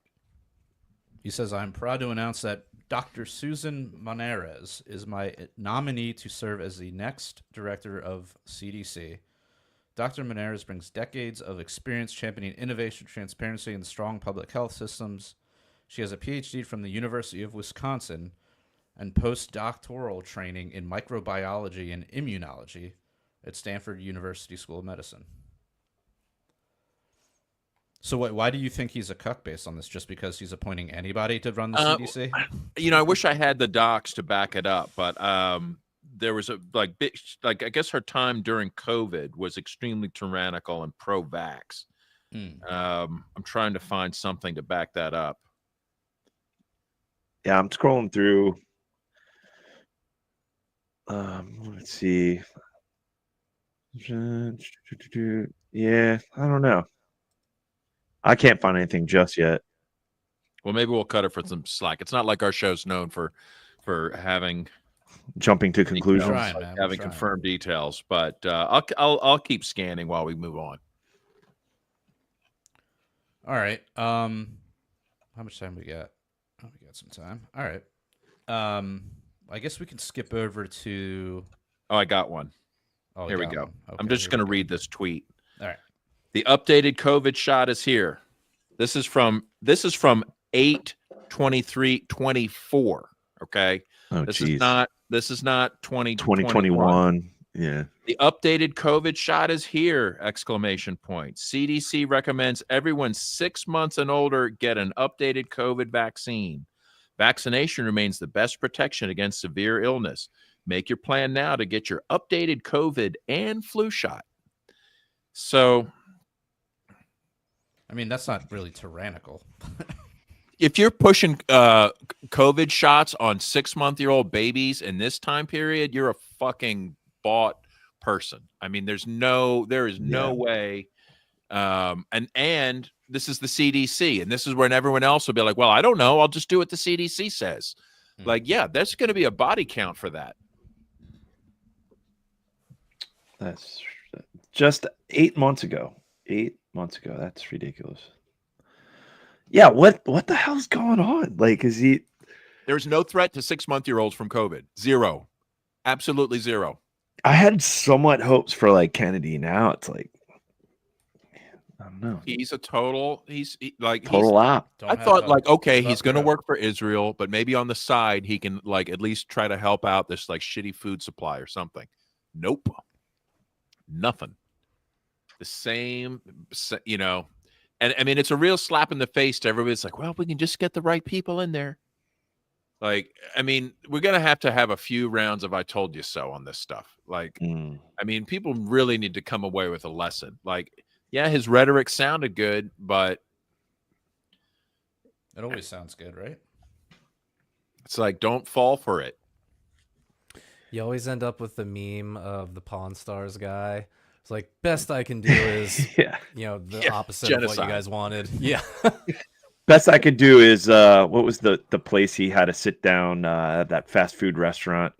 He says, "I'm proud to announce that Dr. Susan Maneres is my nominee to serve as the next director of CDC. Dr. Maneres brings decades of experience championing innovation, transparency, and strong public health systems. She has a PhD from the University of Wisconsin and postdoctoral training in microbiology and immunology at Stanford University School of Medicine." So why do you think he's a cuck based on this? Just because he's appointing anybody to run the CDC? I wish I had the docs to back it up, but there was I guess her time during COVID was extremely tyrannical and pro-vax. I'm trying to find something to back that up. Yeah, I'm scrolling through. Let's see. Yeah, I don't know. I can't find anything just yet. Well, maybe we'll cut it for some slack. It's not like our show's known for having jumping to conclusions, having confirmed details. But I'll keep scanning while we move on. All right. How much time we got? Oh, we got some time. All right. I guess we can skip over to. Oh, I got one. Oh, Here we go. Okay, I'm just going to read this tweet. All right. The updated COVID shot is here. This is from 8/23/24. Okay. Oh, this geez. is not 2021. Yeah. The updated COVID shot is here! Exclamation point. CDC recommends everyone 6 months and older get an updated COVID vaccine. Vaccination remains the best protection against severe illness. Make your plan now to get your updated COVID and flu shot. So, I mean, that's not really tyrannical. if you're pushing COVID shots on 6-month-old babies in this time period, you're a fucking bought person. I mean, there is no way. And this is the CDC, and this is when everyone else will be like, well, I don't know, I'll just do what the CDC says. Like, yeah, there's going to be a body count for that. That's just 8 months ago. 8 months ago. That's ridiculous. Yeah, what the hell's going on? Like, is he? There's no threat to 6-month-olds from COVID. Zero. Absolutely zero. I had somewhat hopes for like Kennedy. Now it's like, I don't know. He's a total. He's total op. I thought like, okay, he's going to work for Israel, but maybe on the side he can like at least try to help out this like shitty food supply or something. Nope. Nothing. The same, you know. And I mean, it's a real slap in the face to everybody. It's like, well, we can just get the right people in there. Like, I mean, we're going to have a few rounds of I told you so on this stuff. Like, I mean, people really need to come away with a lesson. Like, yeah, his rhetoric sounded good, but it always sounds good, right? It's like, don't fall for it. You always end up with the meme of the Pawn Stars guy. It's like, best I can do is, the opposite of what you guys wanted. Yeah. Best I could do is, what was the place he had to sit down at that fast food restaurant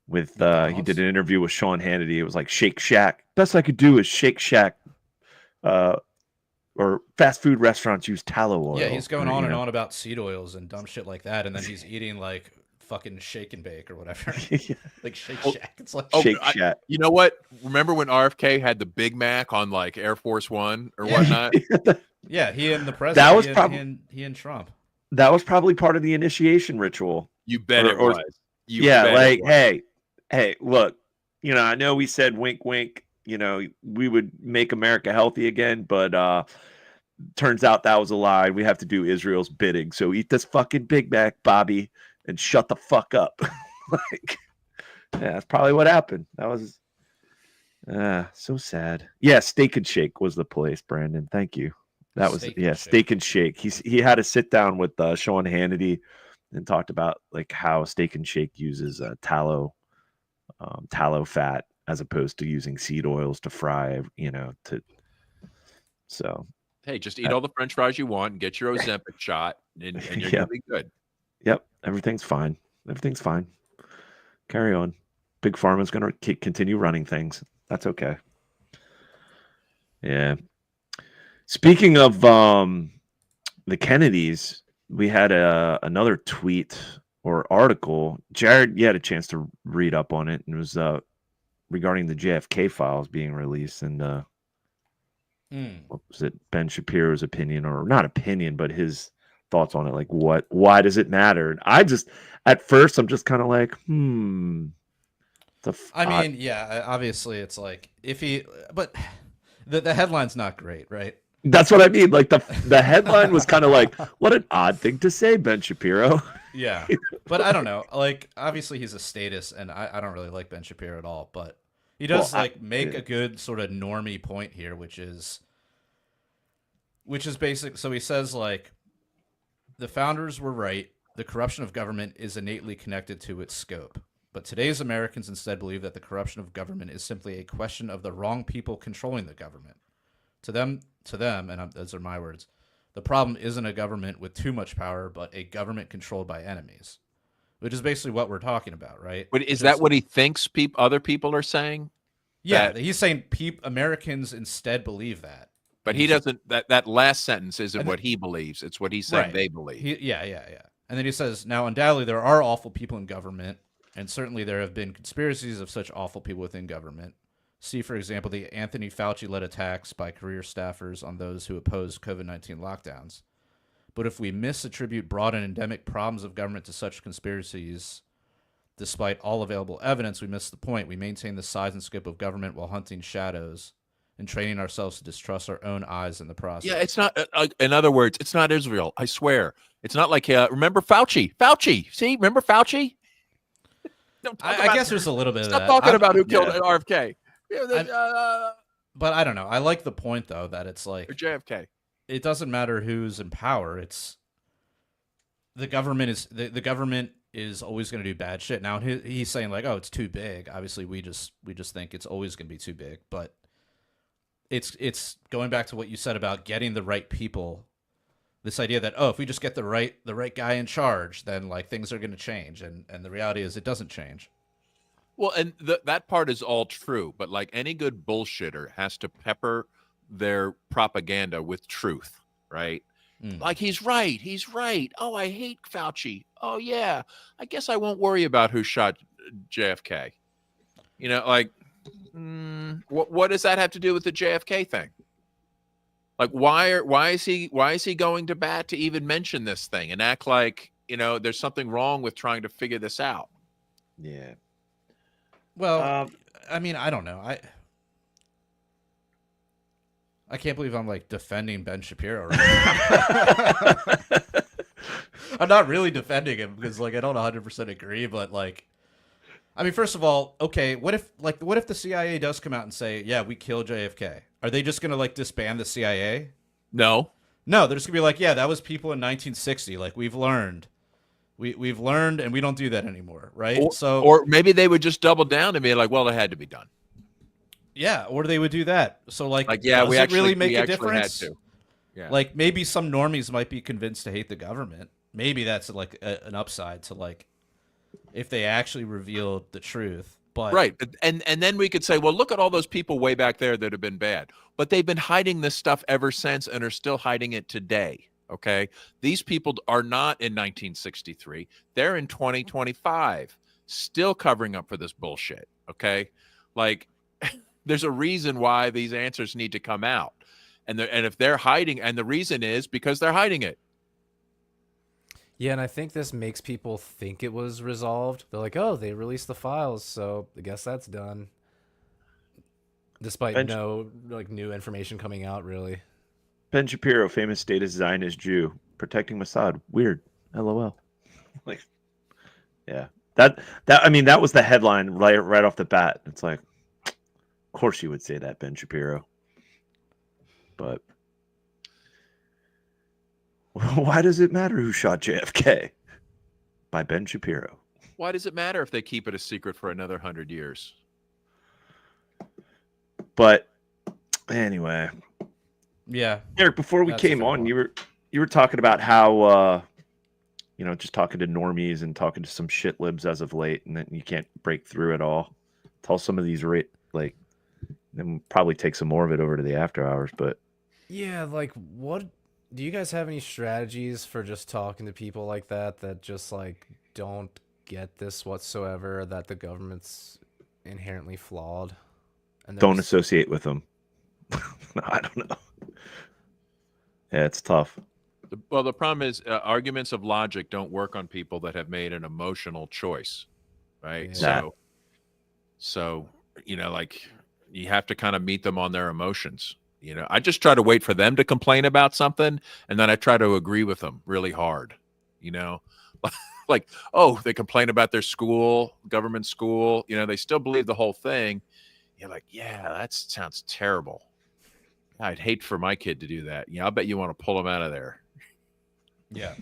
with, he did an interview with Sean Hannity. It was like Shake Shack. Best I could do is Shake Shack, or fast food restaurants use tallow oil. Yeah, he's going on and on about seed oils and dumb shit like that. And then he's eating like fucking shake and bake or whatever. Like Shake Shack. It's like Shake Shack. You know what? Remember when RFK had the Big Mac on like Air Force One or whatnot? Yeah, he and the president. That was probably he and Trump. That was probably part of the initiation ritual. You bet it was. Hey, look, I know we said wink, wink. We would make America healthy again, but turns out that was a lie. We have to do Israel's bidding. So eat this fucking Big Mac, Bobby, and shut the fuck up. That's probably what happened. That was so sad. Yeah, Steak and Shake was the place, Brandon. Thank you. That was Steak and Shake. He had to sit down with Sean Hannity and talked about like how Steak and Shake uses tallow fat as opposed to using seed oils to fry. So hey, just eat all the French fries you want and get your Ozempic shot, and you're gonna be good. Yep, everything's fine. Everything's fine. Carry on. Big Pharma's gonna continue running things. That's okay. Yeah. Speaking of the Kennedys, we had another tweet or article. Jared, you had a chance to read up on it, and it was regarding the JFK files being released. And what was it? Ben Shapiro's opinion, or not opinion, but his thoughts on it. Like, why does it matter? And at first, I'm just kind of like, obviously, it's like but the headline's not great, right? That's what I mean. Like the headline was kind of like, what an odd thing to say, Ben Shapiro. Yeah. But I don't know. Like, obviously he's a statist, and I don't really like Ben Shapiro at all, but he does make a good sort of normie point here, which is basic. So he says, like, the founders were right. The corruption of government is innately connected to its scope. But today's Americans instead believe that the corruption of government is simply a question of the wrong people controlling the government. To them, and those are my words, the problem isn't a government with too much power, but a government controlled by enemies, which is basically what we're talking about, right? But is that what he thinks other people are saying? Yeah, he's saying Americans instead believe that. But he doesn't. That last sentence isn't what he believes. It's what he's saying they believe. And then he says, now, undoubtedly, there are awful people in government, and certainly there have been conspiracies of such awful people within government. See, for example, the Anthony Fauci-led attacks by career staffers on those who opposed COVID-19 lockdowns. But if we misattribute broad and endemic problems of government to such conspiracies, despite all available evidence, we miss the point. We maintain the size and scope of government while hunting shadows and training ourselves to distrust our own eyes in the process. Yeah, it's not. In other words, it's not Israel. I swear, it's not like remember Fauci. Fauci, see, remember Fauci? I guess there's a little bit of that. Stop talking about who killed RFK. But I don't know. I like the point though that it's like or JFK. It doesn't matter who's in power. It's the government is the government is always going to do bad shit. Now he's saying like, oh, it's too big. Obviously, we just think it's always going to be too big, but. It's going back to what you said about getting the right people. This idea that, oh, if we just get the right guy in charge, then like things are going to change, and the reality is it doesn't change. Well, and that part is all true, but like any good bullshitter has to pepper their propaganda with truth, right? Like he's right. Oh, I hate Fauci. Oh yeah, I guess I won't worry about who shot JFK. You know, like. What does that have to do with the JFK thing? Like, why is he going to bat to even mention this thing and act like there's something wrong with trying to figure this out? Yeah. Well, I mean, I don't know. I can't believe I'm like defending Ben Shapiro right now. I'm not really defending him because like I don't 100% agree, but like. I mean, first of all, okay, what if the CIA does come out and say, yeah, we killed JFK? Are they just going to like disband the CIA? No, they're just going to be like, yeah, that was people in 1960. Like we've learned and we don't do that anymore. Right. Or maybe they would just double down and be like, well, it had to be done. Yeah. Or they would do that. So like yeah, does it really make a difference? Had to. Yeah. Like maybe some normies might be convinced to hate the government. Maybe that's like an upside to like, if they actually revealed the truth. But right. And then we could say, well, look at all those people way back there that have been bad. But they've been hiding this stuff ever since and are still hiding it today. Okay. These people are not in 1963. They're in 2025, still covering up for this bullshit. Okay. Like there's a reason why these answers need to come out. And if they're hiding, and the reason is because they're hiding it. Yeah, and I think this makes people think it was resolved. They're like, oh, they released the files, so I guess that's done. Despite no like new information coming out, really. Ben Shapiro, famous data Zionist Jew, protecting Mossad. Weird. LOL. Like, yeah. That was the headline right off the bat. It's like, of course you would say that, Ben Shapiro. But why does it matter who shot JFK? By Ben Shapiro. Why does it matter if they keep it a secret for another 100 years? But anyway, yeah, Eric. Before we came on, you were talking about how just talking to normies and talking to some shit libs as of late, and then you can't break through it all. Tell some of these like, then probably take some more of it over to the after hours. But yeah, like what? Do you guys have any strategies for just talking to people like that just like don't get this whatsoever, that the government's inherently flawed? And don't associate with them. No, I don't know. Yeah, it's tough. Well, the problem is arguments of logic don't work on people that have made an emotional choice, right? Yeah. So like you have to kind of meet them on their emotions. I just try to wait for them to complain about something, and then I try to agree with them really hard. Like, oh, they complain about their school, government school. They still believe the whole thing. You're like, yeah, that sounds terrible. I'd hate for my kid to do that. I bet you want to pull him out of there. Yeah.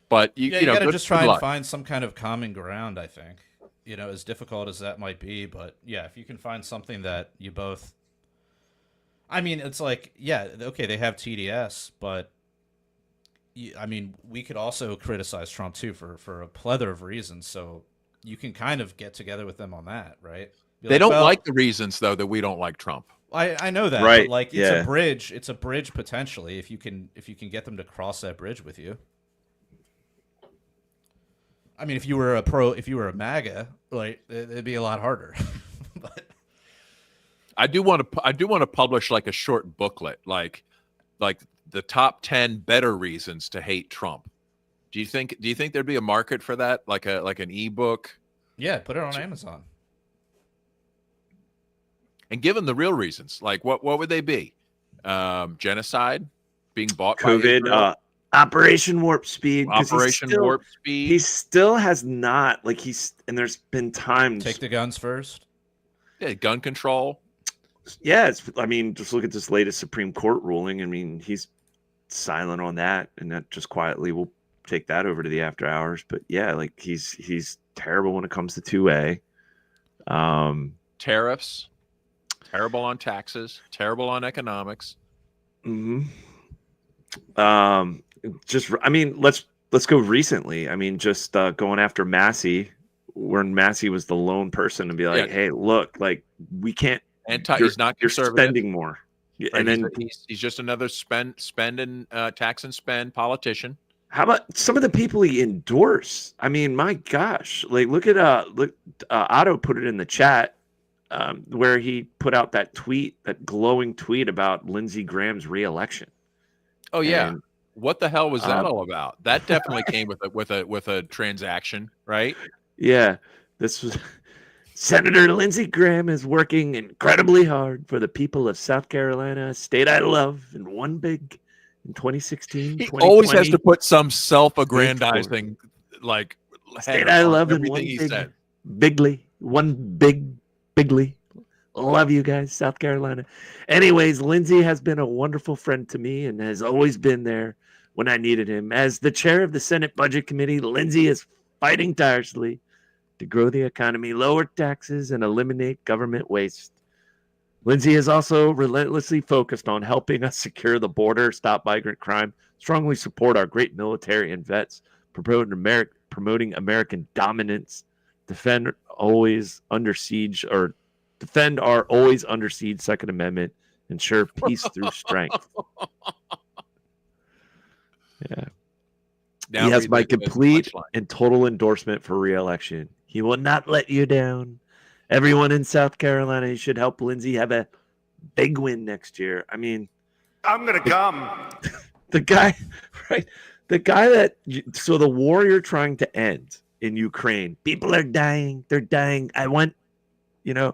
But you got to just try and find some kind of common ground, I think. As difficult as that might be, but yeah, if you can find something that you both, I mean, it's like, yeah, okay, they have TDS, but I mean, we could also criticize Trump too for a plethora of reasons. So you can kind of get together with them on that, right? They don't like the reasons though that we don't like Trump. I know that, Right, but like it's yeah. a bridge. It's a bridge potentially if you can get them to cross that bridge with you. I mean, if you were a MAGA, like it'd be a lot harder. But I do want to publish like a short booklet, like the top 10 better reasons to hate Trump. Do you think there'd be a market for that, like an ebook? yeah, put it on Amazon. And given the real reasons, like what would they be? Genocide, being bought by COVID, Israel? Operation Warp Speed. 'Cause Operation Warp Speed. He still has not, like and there's been times. Take the guns first. Yeah, gun control. Yeah, I mean, just look at this latest Supreme Court ruling. I mean, he's silent on that, and that just quietly will take that over to the after hours. But yeah, like he's terrible when it comes to 2A. Tariffs. Terrible on taxes. Terrible on economics. Mm-hmm. I mean, let's go recently. I mean, just going after Massey, when Massey was the lone person to be like, hey, look, like we can't. He's not conservative. You're spending more. Right, and then he's just another spend and tax and spend politician. How about some of the people he endorsed? I mean, my gosh, like look at Otto put it in the chat where he put out that glowing tweet about Lindsey Graham's reelection. Oh yeah, and, what the hell was that all about? That definitely came with a transaction, right? Yeah, this was. Senator Lindsey Graham is working incredibly hard for the people of South Carolina, a state I love, and won big in 2016. He always has to put some self-aggrandizing, like, state I love and everything he said. Bigly, bigly. Love you guys, South Carolina. Anyways, Lindsey has been a wonderful friend to me and has always been there when I needed him. As the chair of the Senate Budget Committee, Lindsey is fighting tirelessly to grow the economy, lower taxes, and eliminate government waste. Lindsey is also relentlessly focused on helping us secure the border, stop migrant crime, strongly support our great military and vets, promoting American dominance, defend our always under siege Second Amendment, ensure peace through strength. Yeah. Now he has my complete and total endorsement for re-election. He will not let you down. Everyone in South Carolina, you should help Lindsey have a big win next year. I mean, I'm going to come. The guy, right? The guy so the war you're trying to end in Ukraine, people are dying. They're dying. I want, the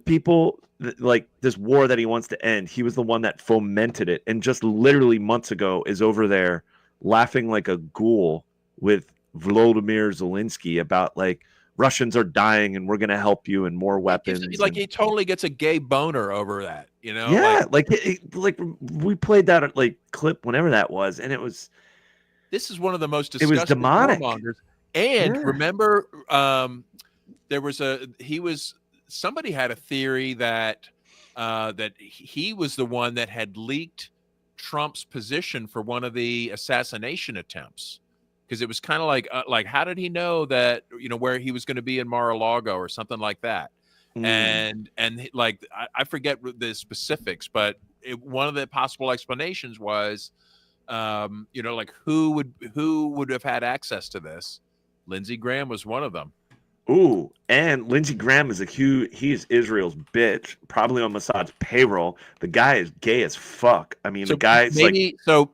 people, like this war that he wants to end, he was the one that fomented it. And just literally months ago is over there laughing like a ghoul with Volodymyr Zelensky about like Russians are dying and we're going to help you and more weapons. He totally gets a gay boner over that, Yeah, like we played that like clip whenever that was, and it was. This is one of the most disgusting. It was demonic. And remember, somebody had a theory that he was the one that had leaked Trump's position for one of the assassination attempts, because it was kind of like how did he know that where he was going to be in Mar-a-Lago or something like that. And like I forget the specifics, but one of the possible explanations was like who would have had access to this. Lindsey Graham was one of them. Ooh, and Lindsey Graham he is Israel's bitch, probably on Mossad's payroll. The guy is gay as fuck. I mean, the guy's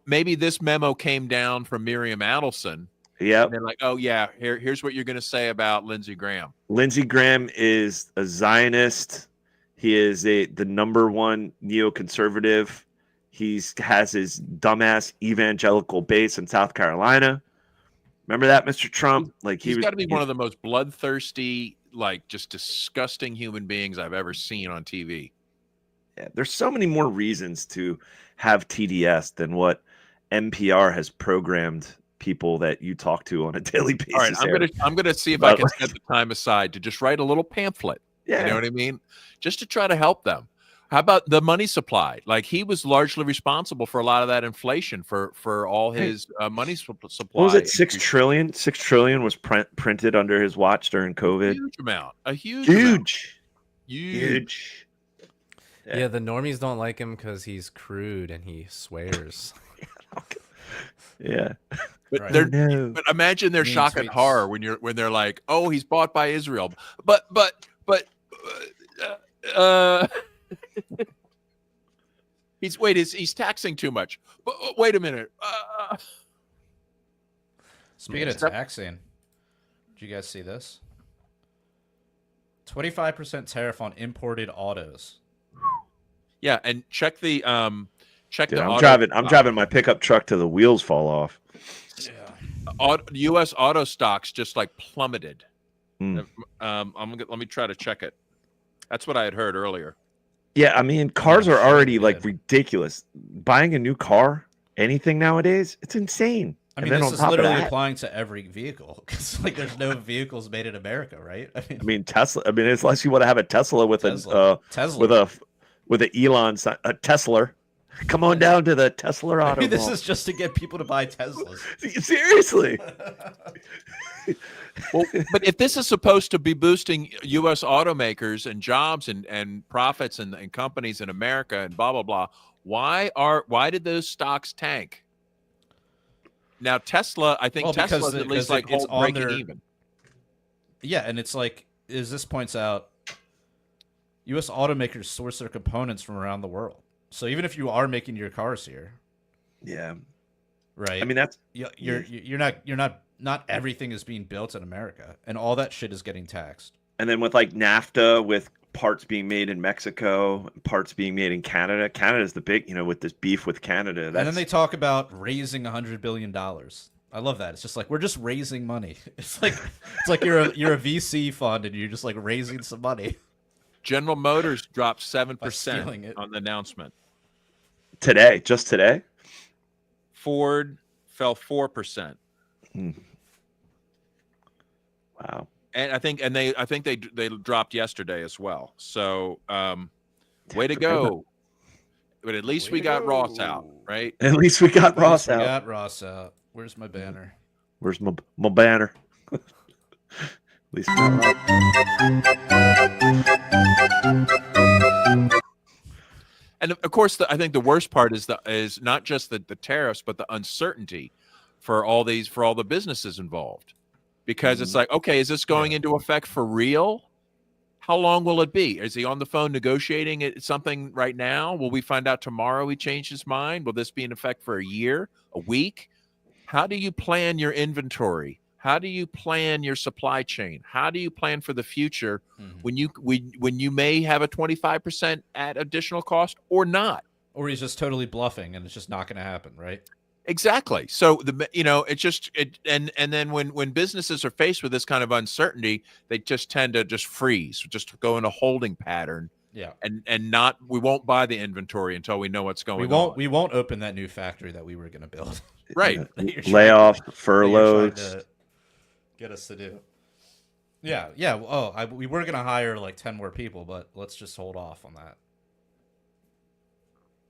maybe this memo came down from Miriam Adelson. Yep. And they're like, oh yeah, here's what you're going to say about Lindsey Graham. Lindsey Graham is a Zionist. He is the number one neoconservative. He has his dumbass evangelical base in South Carolina. Remember that, Mr. Trump? Like he's got to be one of the most bloodthirsty, like just disgusting human beings I've ever seen on TV. Yeah, there's so many more reasons to have TDS than what NPR has programmed people that you talk to on a daily basis. All right, I'm gonna see if I can set the time aside to just write a little pamphlet. Yeah. You know what I mean? Just to try to help them. How about the money supply? Like he was largely responsible for a lot of that inflation for all his money supply. What was it? 6 trillion? 6 trillion was printed under his watch during COVID. A huge amount. Yeah, the normies don't like him because he's crude and he swears. Yeah. But Right. they're but imagine their Mean shock and tweets. horror when they're like, oh, he's bought by Israel, but he's taxing too much. But wait a minute. Speaking of taxing, did you guys see this? 25% tariff on imported autos. Yeah, and check the Dude, I'm driving my pickup truck till the wheels fall off. Yeah. U.S. auto stocks just like plummeted. Mm. Let me try to check it. That's what I had heard earlier. Yeah, I mean, cars are already sure like did. ridiculous. Buying a new car, anything nowadays, it's insane. I mean, this is literally applying to every vehicle because like there's no vehicles made in America, right? I mean Tesla. I mean, unless you want to have a Tesla with Tesla. with a Elon sign, a Tesla. Come on down to the Tesla auto. I mean, this mall. is just to get people to buy Teslas. Seriously. Well, but if this is supposed to be boosting U.S. automakers and jobs and profits and companies in America and blah blah blah, why did those stocks tank? Now Tesla, I think Tesla's at least like it's on breaking their, even. Yeah, and it's like, as this points out, U.S. automakers source their components from around the world. So even if you are making your cars here, Yeah. right? I mean, that's you're not everything is being built in America, and all that shit is getting taxed. and then with like NAFTA, with parts being made in Mexico, parts being made in Canada. Canada's the big, with this beef with Canada. And then they talk about raising $100 billion. I love that. It's just like we're just raising money. It's like you're a VC fund and you're just like raising some money. General Motors dropped stealing 7% it. on the announcement. just today. Ford fell 4%. Wow. And I think they dropped yesterday as well. So way to go. But at least we got Ross out, right? At least we got Ross out. Got Ross out. Where's my banner? Where's my banner? At least we got Ross. And of course, I think the worst part is not just the tariffs, but the uncertainty for all the businesses involved. Because it's like, okay, is this going into effect for real? How long will it be? Is he on the phone negotiating something right now? Will we find out tomorrow he changed his mind? Will this be in effect for a year, a week? How do you plan your inventory? How do you plan your supply chain? How do you plan for the future when you may have a 25% at additional cost or not? Or he's just totally bluffing and it's just not going to happen, right? Exactly. So and then when businesses are faced with this kind of uncertainty, they just tend to just freeze, just go in a holding pattern. Yeah. And we won't buy the inventory until we know what's going on. We won't open that new factory that we were going to build. Right. Layoff, furloughs. Get us to do. Yeah. Yeah. We were going to hire like 10 more people, but let's just hold off on that.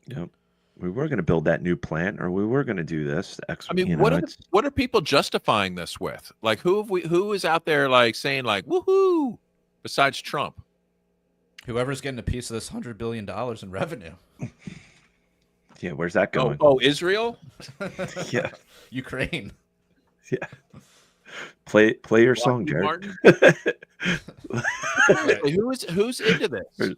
Yep. We were going to build that new plant, or we were going to do this. I mean, what are people justifying this with? Like, who is out there like saying like woohoo? Besides Trump, whoever's getting a piece of this $100 billion in revenue. Yeah, where's that going? Oh, Israel. Yeah, Ukraine. Yeah. Play your song, Jared. Who's into this?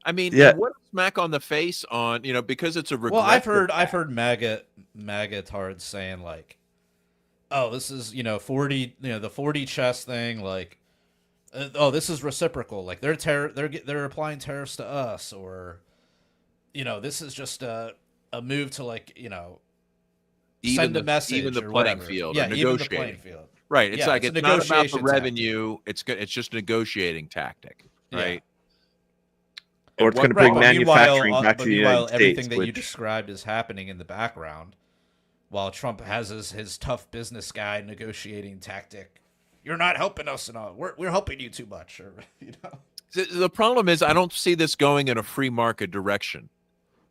I mean, what smack on the face on, because it's a regret. Well, I've heard MAGA tards saying like, oh, this is, 40, the 40 chess thing, like, oh, this is reciprocal. Like they're applying tariffs to us, or, this is just a move to like, send a message, even the or playing whatever. field, yeah, or even the negotiating. playing field. Right. It's like it's not about the revenue. Tactic. It's just a negotiating tactic, right? Yeah. Or it's going to bring manufacturing back to the United States. Everything that you described is happening in the background, while Trump has his tough business guy negotiating tactic. You're not helping us enough. We're helping you too much. Or, The problem is I don't see this going in a free market direction,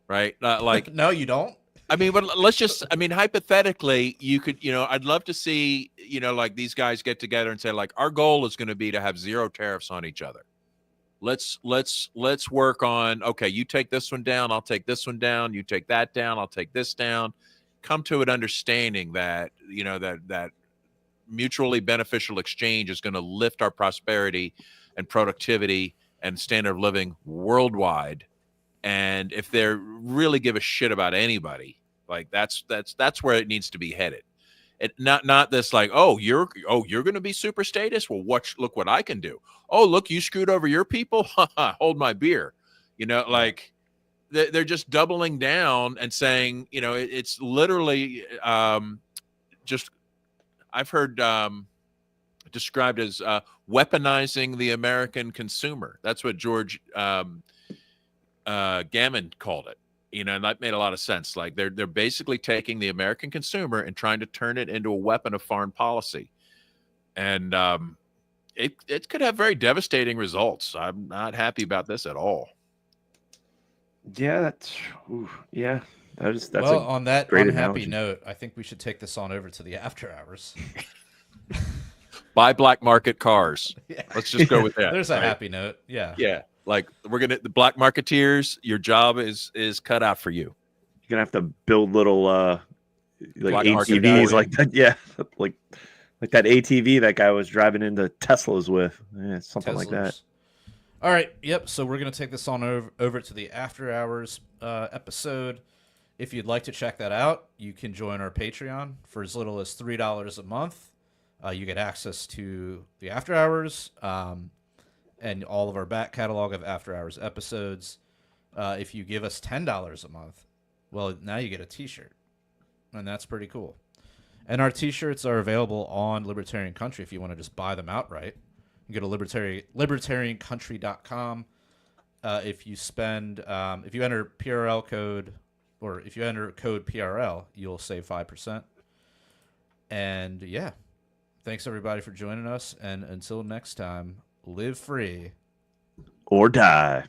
right? Like no, you don't. I mean, but hypothetically, you could, I'd love to see, like these guys get together and say, like, our goal is going to be to have zero tariffs on each other. Let's work on, okay, you take this one down, I'll take this one down, you take that down, I'll take this down. Come to an understanding that, that mutually beneficial exchange is going to lift our prosperity and productivity and standard of living worldwide. And if they really give a shit about anybody, like that's where it needs to be headed. It not this like, you're going to be super status. Well, look what I can do. Oh, look, you screwed over your people. Hold my beer. Like they're just doubling down and saying, it's literally just, I've heard described as weaponizing the American consumer. That's what George Gammon called it. And that made a lot of sense. Like they're basically taking the American consumer and trying to turn it into a weapon of foreign policy. And it could have very devastating results. I'm not happy about this at all. Yeah, that's well, on that unhappy analogy. note, I think we should take this on over to the after hours. Buy black market cars. Yeah. Let's just go with that. There's a happy note. Yeah. Yeah. Like the black marketeers, your job is cut out for you. You're gonna have to build little like Black ATVs like that. Yeah, like that ATV that guy was driving into Teslas with. Yeah, something like that. All right. Yep. So we're gonna take this on over to the after hours episode. If you'd like to check that out, you can join our Patreon for as little as $3 a month. You get access to the after hours. And all of our back catalog of After Hours episodes. If you give us $10 a month, well, now you get a T-shirt, and that's pretty cool. And our T-shirts are available on Libertarian Country if you want to just buy them outright. You go to libertariancountry.com. If you enter PRL code, or if you enter code PRL, you'll save 5%. And yeah, thanks everybody for joining us, and until next time. Live free or die.